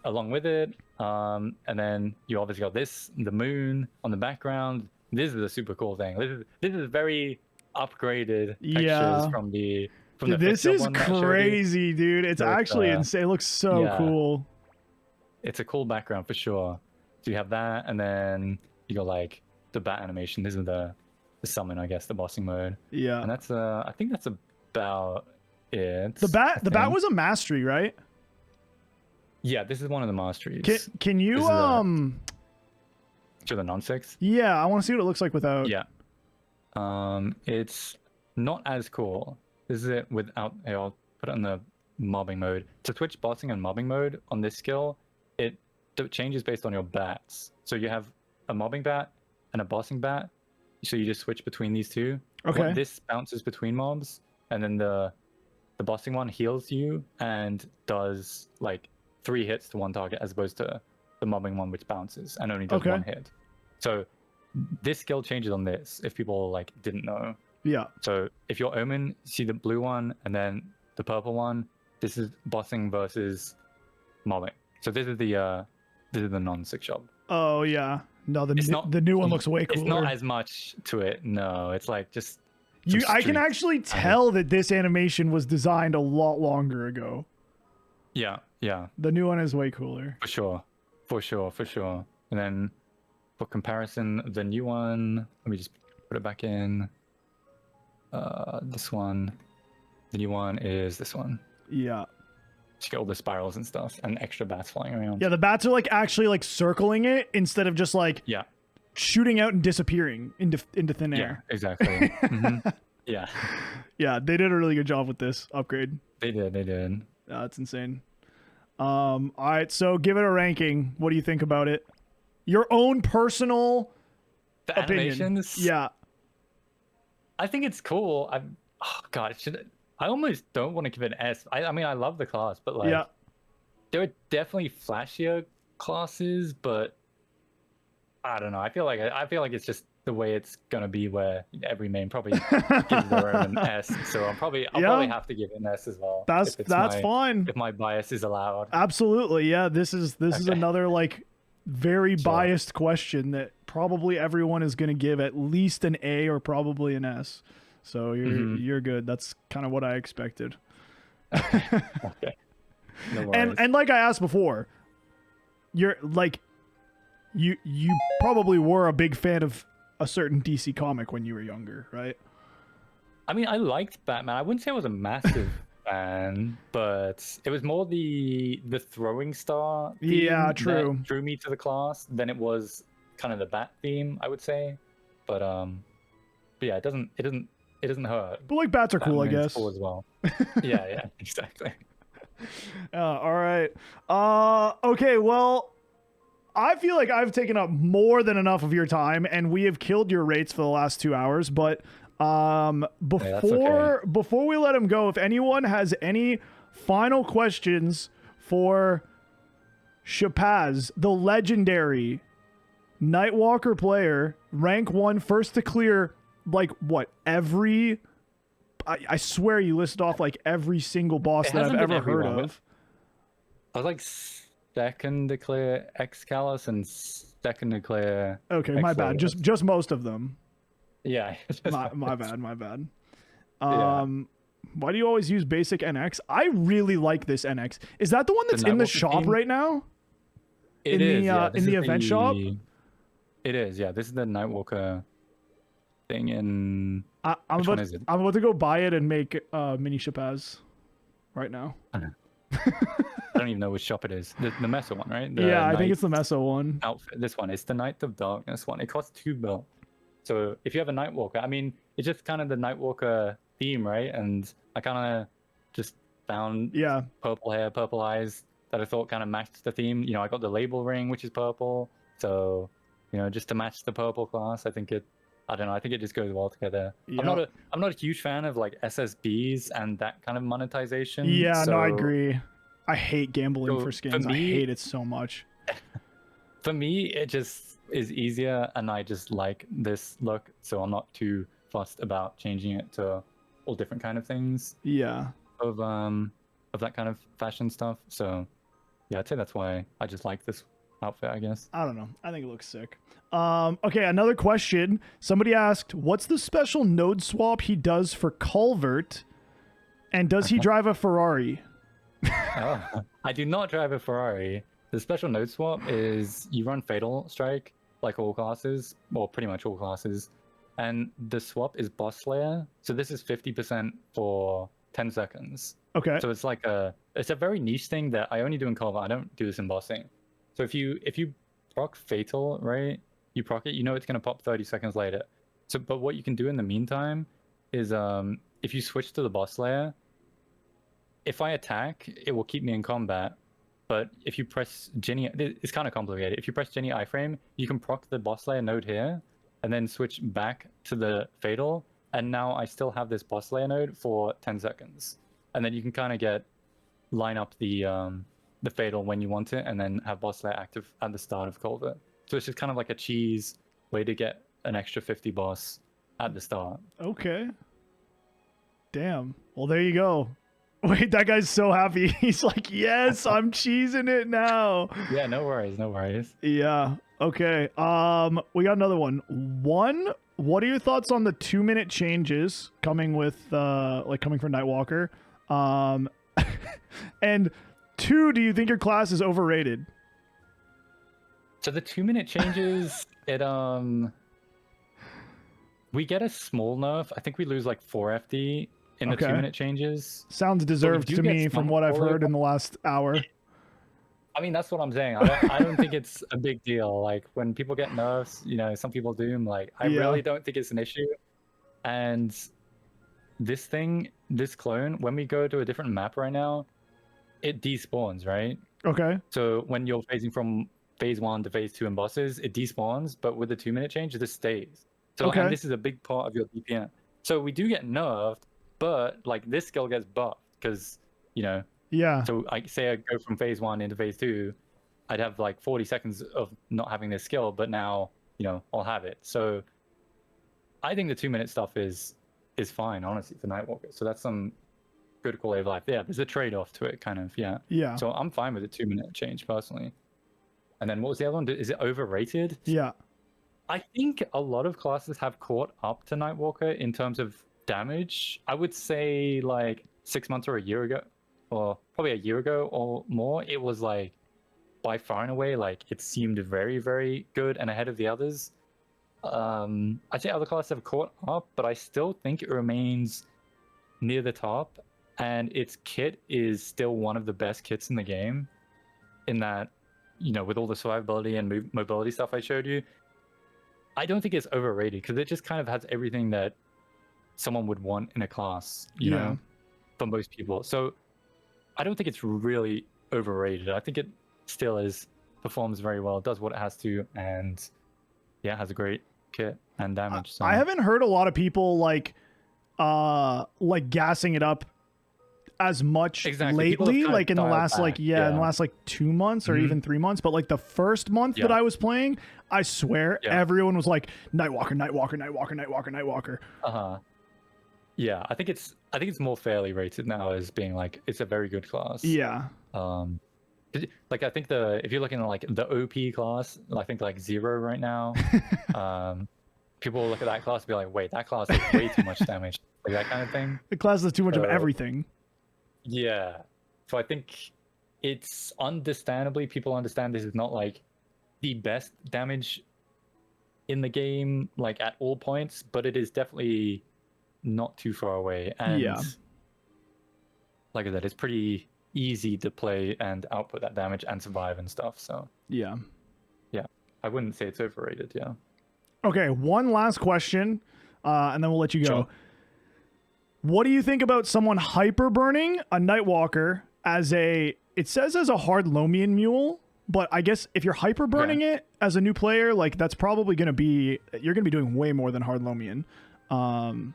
along with it. And then you obviously got the moon on the background. This is a super cool thing. This is very upgraded textures from the Dude, this is crazy, dude. It's actually insane. It looks so cool. It's a cool background for sure. So you have that, and then you got like the bat animation. This is the summon, I guess, the bossing mode. Yeah. And that's I think that's about it. The bat was a mastery, right? Yeah, this is one of the masteries. Can you to the non-6? Yeah, I want to see what it looks like without. Yeah. It's not as cool. This is it without. I'll put it in the mobbing mode. To switch bossing and mobbing mode on this skill, it changes based on your bats. So you have a mobbing bat and a bossing bat. So you just switch between these two. Okay. This bounces between mobs, and then the bossing one heals you and does like 3 hits to 1 target, as opposed to the mobbing one, which bounces and only does 1 hit. So this skill changes on this, if people like didn't know. Yeah. So if you're Omen, see the blue one and then the purple one. This is bossing versus mobbing. So this is the non-6 job. Oh yeah. No, the new one looks way cooler. It's not as much to it. No, it's like just. I can actually tell that this animation was designed a lot longer ago. Yeah. The new one is way cooler. For sure. And then for comparison, the new one, let me just put it back in. This one, the new one is this one. Yeah. You get all the spirals and stuff and extra bats flying around. Yeah, the bats are like actually like circling it instead of just like shooting out and disappearing into thin air. Yeah, exactly. Mm-hmm. Yeah. Yeah, they did a really good job with this upgrade. They did. Yeah, that's insane. All right, so give it a ranking. What do you think about it? Your own personal opinion. Animations? Yeah. I think it's cool. I almost don't want to give it an S. I mean, I love the class, but like, there are definitely flashier classes, but I don't know. I feel like it's just the way it's gonna be, where every main probably gives their own S. So I'll probably have to give it an S as well. That's fine. If my bias is allowed. Absolutely, yeah. This is another like very biased question that probably everyone is gonna give at least an A or probably an S. So you're good. That's kind of what I expected. Okay. No worries. And like I asked before, you're like you probably were a big fan of a certain DC comic when you were younger, right? I mean, I liked Batman. I wouldn't say I was a massive fan, but it was more the throwing star theme Yeah, true. that drew me to the class than it was kind of the bat theme, I would say. But yeah, it doesn't hurt. But like bats are cool, I Batman's guess. cool as well. Yeah, exactly. All right. Okay, well, I feel like I've taken up more than enough of your time, and we have killed your rates for the last 2 hours. But before we let him go, if anyone has any final questions for SHAPAZ, the legendary Nightwalker player, rank 1, first to clear, like, what, every... I swear you listed off, like, every single boss that I've ever heard of. I was like second to clear Excalus and second to clear... Okay, my bad. Just most of them. Yeah. my bad. Why do you always use basic NX? I really like this NX. Is that the one that's in the shop right now? It is, in the event shop? It is, yeah. This is the Nightwalker thing in... Which one is it? I'm about to go buy it and make mini SHAPAZ right now. I don't even know which shop it is. The Mesa one, right? Yeah, I think it's the Mesa one. Outfit. This one. It's the Night of Darkness one. It costs $2. So if you have a Nightwalker, I mean, it's just kind of the Nightwalker theme, right? And I kind of just found purple hair, purple eyes that I thought kind of matched the theme. You know, I got the label ring, which is purple. So, you know, just to match the purple class, I think it just goes well together. Yep. I'm not a huge fan of like SSBs and that kind of monetization. Yeah, no, I agree. I hate gambling for skins. I hate it so much. For me, it just is easier, and I just like this look, so I'm not too fussed about changing it to all different kind of things. Yeah. Of that kind of fashion stuff. So yeah, I'd say that's why I just like this outfit, I guess. I don't know. I think it looks sick. Okay, another question. Somebody asked, what's the special node swap he does for Culvert? And does he drive a Ferrari? I do not drive a Ferrari. The special node swap is you run Fatal Strike, like all classes, well, pretty much all classes. And the swap is Boss Slayer. So this is 50% for 10 seconds. Okay. So it's like it's a very niche thing that I only do in Culvert. I don't do this in bossing. So if you proc Fatal, right, you proc it, you know it's going to pop 30 seconds later. So, but what you can do in the meantime is if you switch to the Boss Layer, if I attack, it will keep me in combat. But if you press Jenny, it's kind of complicated. If you press Jenny iframe, you can proc the Boss Layer node here, and then switch back to the Fatal. And now I still have this Boss Layer node for 10 seconds. And then you can kind of line up the Fatal when you want it, and then have Boss Layer active at the start of Culvert. So it's just kind of like a cheese way to get an extra 50 boss at the start. Okay. Damn. Well, there you go. Wait, that guy's so happy. He's like, yes, I'm cheesing it now. Yeah, no worries, no worries. Yeah. Okay. We got another one. One, what are your thoughts on the 2-minute changes coming with coming from Nightwalker? And 2, do you think your class is overrated? So the 2-minute changes, we get a small nerf. I think we lose like 4 FD in the 2-minute changes. Sounds deserved to me from what I've heard in the last hour. I mean, that's what I'm saying. I don't think it's a big deal. Like when people get nerfs, you know, some people do. Like I really don't think it's an issue. And this clone, when we go to a different map right now, it despawns, right? Okay. So when you're phasing from phase 1 to phase 2 in bosses, it despawns, but with the 2-minute change, it just stays. So and this is a big part of your DPM. So we do get nerfed, but like this skill gets buffed because, you know. Yeah. So I say I go from phase 1 into phase 2, I'd have like 40 seconds of not having this skill, but now, you know, I'll have it. So I think the 2-minute stuff is fine, honestly, for Nightwalker. So that's some good quality of life. Yeah, there's a trade-off to it, kind of. Yeah. Yeah. So I'm fine with the 2-minute change personally. And then what was the other one? Is it overrated? Yeah. I think a lot of classes have caught up to Nightwalker in terms of damage. I would say like 6 months or a year ago, or probably a year ago or more, it was like by far and away, like it seemed very, very good and ahead of the others. I'd say other classes have caught up, but I still think it remains near the top. and its kit is still one of the best kits in the game. In that, with all the survivability and mobility stuff I showed you, I don't think it's overrated because it just kind of has everything that someone would want in a class, you know, for most people. So I don't think it's really overrated. I think it still performs very well, does what it has to, and yeah, has a great kit and damage. So. I haven't heard a lot of people like gassing it up as much lately, like in the last in the last like 2 months or even 3 months. But like the first month that I was playing, I swear everyone was like Nightwalker, Nightwalker, Nightwalker, Nightwalker, Nightwalker. Yeah, I think it's more fairly rated now as being like it's a very good class. Yeah. Like I think if you're looking at like the OP class, I think like 0 right now. People will look at that class and be like, wait, that class is way too much damage, like that kind of thing. The class does too much of everything. Yeah, so I think it's understandably people understand this is not like the best damage in the game, like at all points, but it is definitely not too far away. And like I said, it's pretty easy to play and output that damage and survive and stuff. So yeah, I wouldn't say it's overrated. Yeah. Okay, one last question, and then we'll let you go. Sure. What do you think about someone hyper burning a Nightwalker as it says as a hard Lomian mule, but I guess if you're hyper burning it as a new player, like that's probably going to be, you're going to be doing way more than hard Lomian. From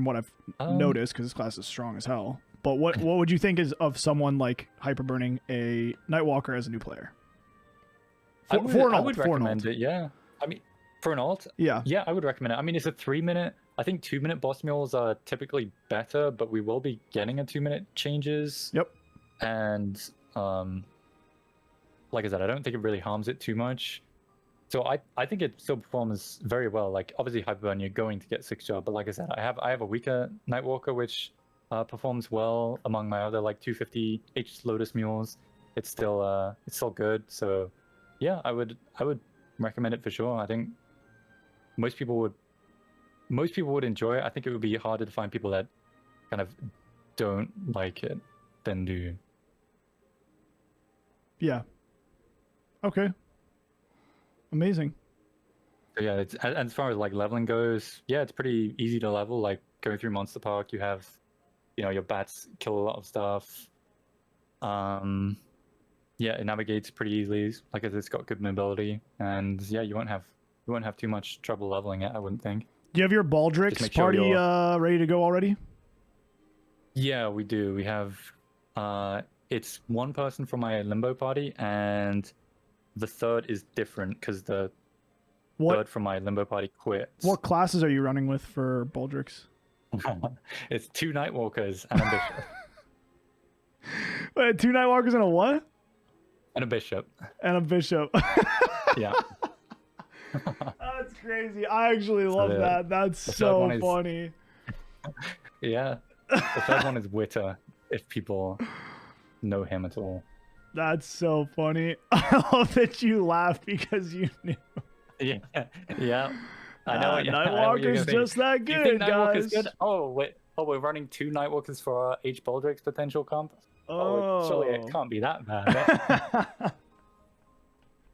what I've noticed, because this class is strong as hell. But what would you think of someone like hyper burning a Nightwalker as a new player? I would recommend it. Yeah, I mean, for an alt, yeah, I would recommend it. I mean, it's a 3-minute. I think 2-minute boss mules are typically better, but we will be getting a 2-minute changes. Yep. And like I said, I don't think it really harms it too much. So I think it still performs very well. Like obviously Hyperburn, you're going to get 6 job, but like I said, I have a weaker Nightwalker which performs well among my other like 250 H Lotus mules. It's still good. So yeah, I would recommend it for sure. I think most people would enjoy it. I think it would be harder to find people that kind of don't like it than do. Yeah. Okay. Amazing. So yeah, as far as like leveling goes, yeah, it's pretty easy to level. Like going through Monster Park, you have, your bats kill a lot of stuff. Yeah, it navigates pretty easily. Like it's got good mobility, and yeah, you won't have too much trouble leveling it, I wouldn't think. Do you have your Baldrix party ready to go already? Yeah, we do. We have it's one person from my Limbo party, and the third is different because the third from my Limbo party quit. What classes are you running with for Baldrix? It's 2 Nightwalkers and a bishop. Wait, 2 Nightwalkers and a what? And a bishop. And a bishop. Yeah. That's crazy. I actually love that. That's so funny. Yeah. The third one is Witter, if people know him at all. That's so funny. I love that you laughed because you knew. Yeah. Yeah. I know. Nightwalker's just that good, you think guys. Good? Oh, wait. Oh, we're running 2 Nightwalkers for our H Baldrix potential comp? Oh, surely it can't be that bad.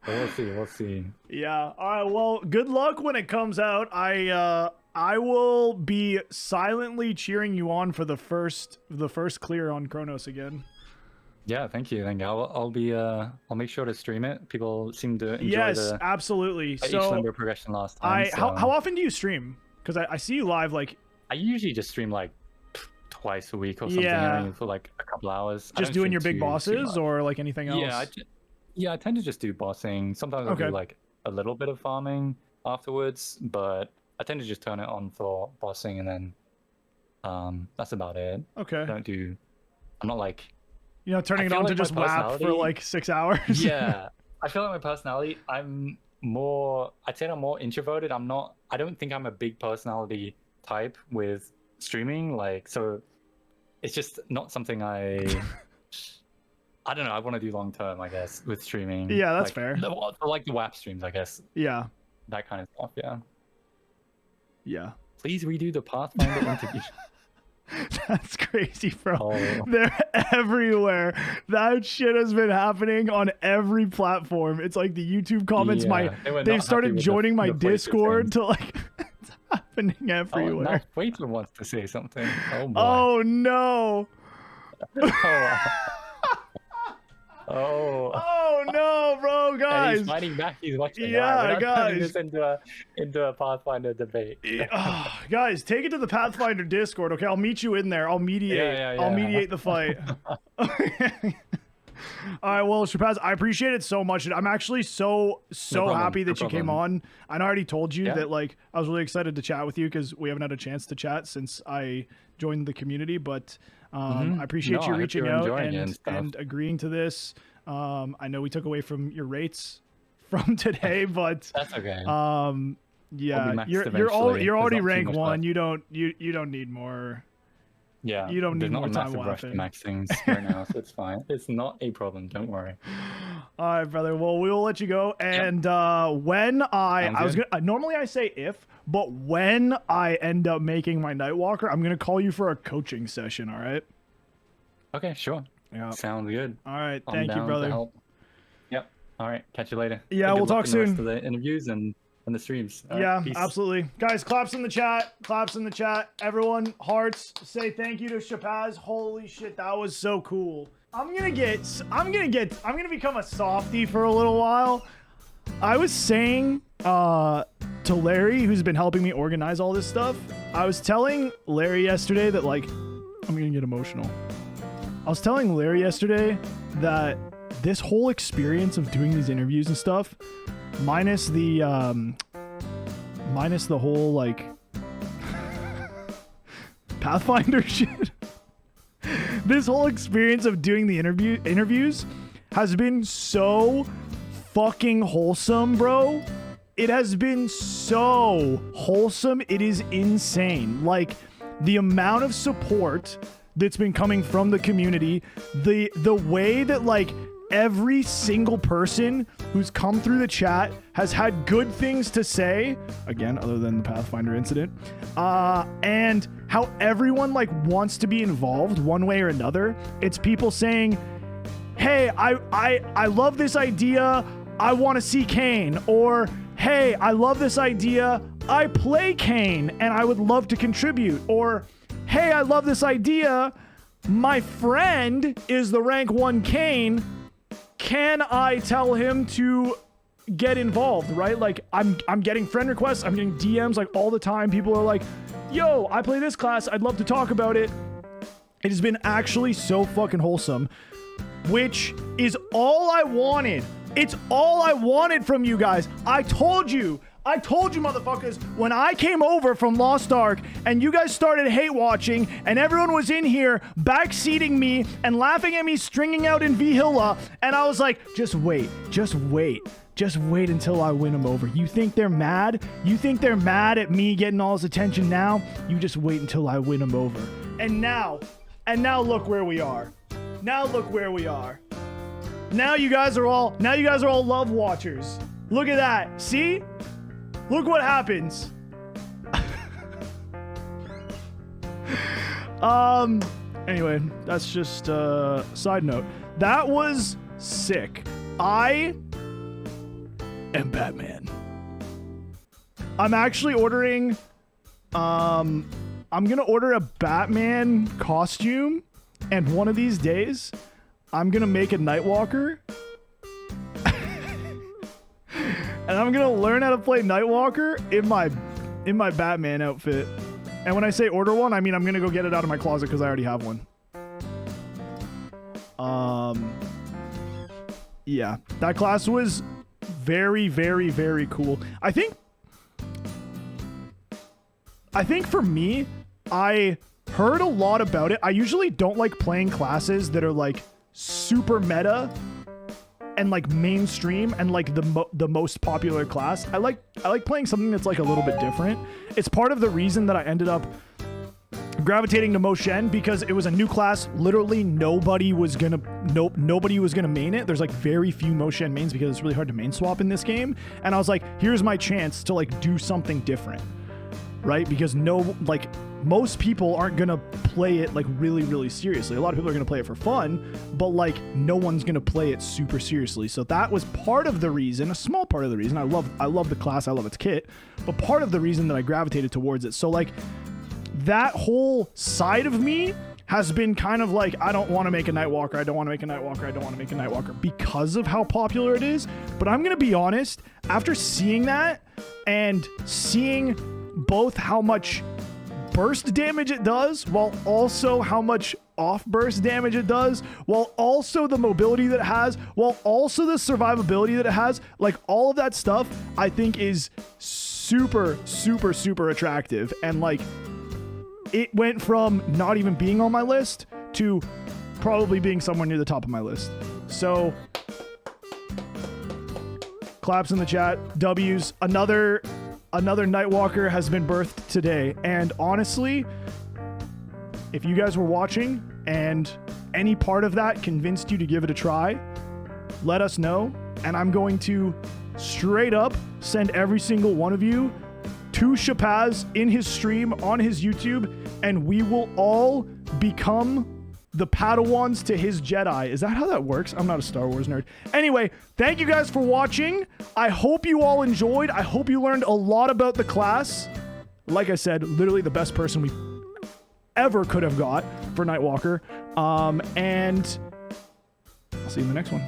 We'll see. Yeah. All right. Well, good luck when it comes out. I will be silently cheering you on for the first clear on Chronos again. Yeah, thank you. I'll make sure to stream it. People seem to enjoy absolutely. So each Limbo progression last time. How often do you stream? Because I see you live like. I usually just stream like twice a week or something, for like a couple hours. Just doing your big bosses or like anything else? I tend to just do bossing. Sometimes I'll do like a little bit of farming afterwards, but I tend to just turn it on for bossing and then that's about it. Okay. I'm not like... turning it on to just WAP for like 6 hours? Yeah. I feel like my personality, I'd say I'm more introverted. I don't think I'm a big personality type with streaming, so it's just not something I don't know, I want to do long term, I guess, with streaming. Yeah, that's fair. Like the WAP streams, I guess. Yeah. That kind of stuff, yeah. Yeah. Please redo the Pathfinder interview. That's crazy, bro. Oh. They're everywhere. That shit has been happening on every platform. It's like the YouTube comments. Yeah, they were not They've happy started with joining my the places Discord and- to like. It's happening Oh, everywhere. now Waiter wants to say something. Oh boy. Oh no. Oh. Oh no, bro, And guys. he's fighting back. He's watching. Yeah, Alright, we're not turning guys. this into a Pathfinder debate. Guys, take it to the Pathfinder Discord, okay? I'll meet you in there. I'll mediate. Yeah. I'll mediate the fight. All right, well, SHAPAZ, I appreciate it so much. I'm actually so problem, happy that no you came problem. on. I know I already told you Yeah. that, like, I was really excited to chat with you because we haven't had a chance to chat since I joined the community, but I appreciate No, you I hope reaching you're out enjoying it and stuff. and agreeing to this. I know we took away from your rates from today, but That's okay. yeah, maxed you're eventually. already There's not too rank much 1. left. You don't need more. Yeah, you don't there's need not more a time massive rush to laughing. max things right now, so it's fine. It's not a problem. Don't worry. All right, brother. Well, we will let you go. And when I was good. gonna normally I say if, but when I end up making my Nightwalker, I'm gonna call you for a coaching session. All right. Okay, sure. Yeah. Sounds good. All right. I'm Thank you, down to brother. help. Yep. All right. Catch you later. Yeah, Good we'll luck talk in the rest soon. of the interviews and the streams. All right, Yeah, peace. absolutely. Guys, claps in the chat. Claps in the chat. Everyone, hearts. Say thank you to SHAPAZ. Holy shit, that was so cool. I'm gonna become a softie for a little while. I was saying to Larry, who's been helping me organize all this stuff, I was telling Larry yesterday that, like, I'm gonna get emotional. I was telling Larry yesterday that this whole experience of doing these interviews and stuff, minus the whole, like, Pathfinder shit, this whole experience of doing the interviews has been so fucking wholesome, bro. It has been so wholesome. It is insane. Like, the amount of support that's been coming from the community, the way that, like, every single person who's come through the chat has had good things to say, again, other than the Pathfinder incident, and how everyone, like, wants to be involved one way or another. It's people saying, hey, I love this idea, I want to see Kane, or hey, I love this idea, I play Kane and I would love to contribute, or hey, I love this idea, my friend is the rank 1 Kane, can I tell him to get involved, right? Like, I'm getting friend requests, I'm getting DMs, like, all the time. People are like, yo, I play this class, I'd love to talk about it. It has been actually so fucking wholesome, which is all I wanted. It's all I wanted from you guys. I told you, motherfuckers, when I came over from Lost Ark and you guys started hate watching and everyone was in here backseating me and laughing at me stringing out in Vihilla, and I was like, just wait until I win them over. You think they're mad? You think they're mad at me getting all this attention now? You just wait until I win them over. And now look where we are. Now you guys are all love watchers. Look at that. See? Look what happens. Anyway, that's just a side note. That was sick. I am Batman. I'm actually ordering I'm gonna order a Batman costume, and one of these days I'm gonna make a Nightwalker. And I'm gonna learn how to play Nightwalker in my Batman outfit. And when I say order one, I mean I'm gonna go get it out of my closet because I already have one. Yeah, that class was very, very, very cool. I think for me, I heard a lot about it. I usually don't like playing classes that are like super meta and like mainstream and like the most popular class. I like playing something that's like a little bit different. It's part of the reason that I ended up gravitating to Mo Shen, because it was a new class. Literally nobody was gonna main it. There's like very few Mo Shen mains because it's really hard to main swap in this game. And I was like, here's my chance to like do something different. right? Because most people aren't gonna play it like really, really seriously. A lot of people are gonna play it for fun, but like no one's gonna play it super seriously. So that was part of the reason, a small part of the reason. I love the class, I love its kit, but part of the reason that I gravitated towards it. So like that whole side of me has been kind of like, I don't want to make a Nightwalker, I don't want to make a Nightwalker, I don't want to make a Nightwalker because of how popular it is. But I'm gonna be honest, after seeing that and seeing both how much burst damage it does, while also how much off burst damage it does, while also the mobility that it has, while also the survivability that it has, like all of that stuff I think is super, super, super attractive. And like it went from not even being on my list to probably being somewhere near the top of my list. So claps in the chat, W's. Another Nightwalker has been birthed today. And honestly, if you guys were watching and any part of that convinced you to give it a try, let us know. And I'm going to straight up send every single one of you to SHAPAZ in his stream on his YouTube, and we will all become the Padawans to his Jedi. Is that how that works? I'm not a Star Wars nerd. Anyway, thank you guys for watching. I hope you all enjoyed. I hope you learned a lot about the class. Like I said, literally the best person we ever could have got for Nightwalker. And I'll see you in the next one.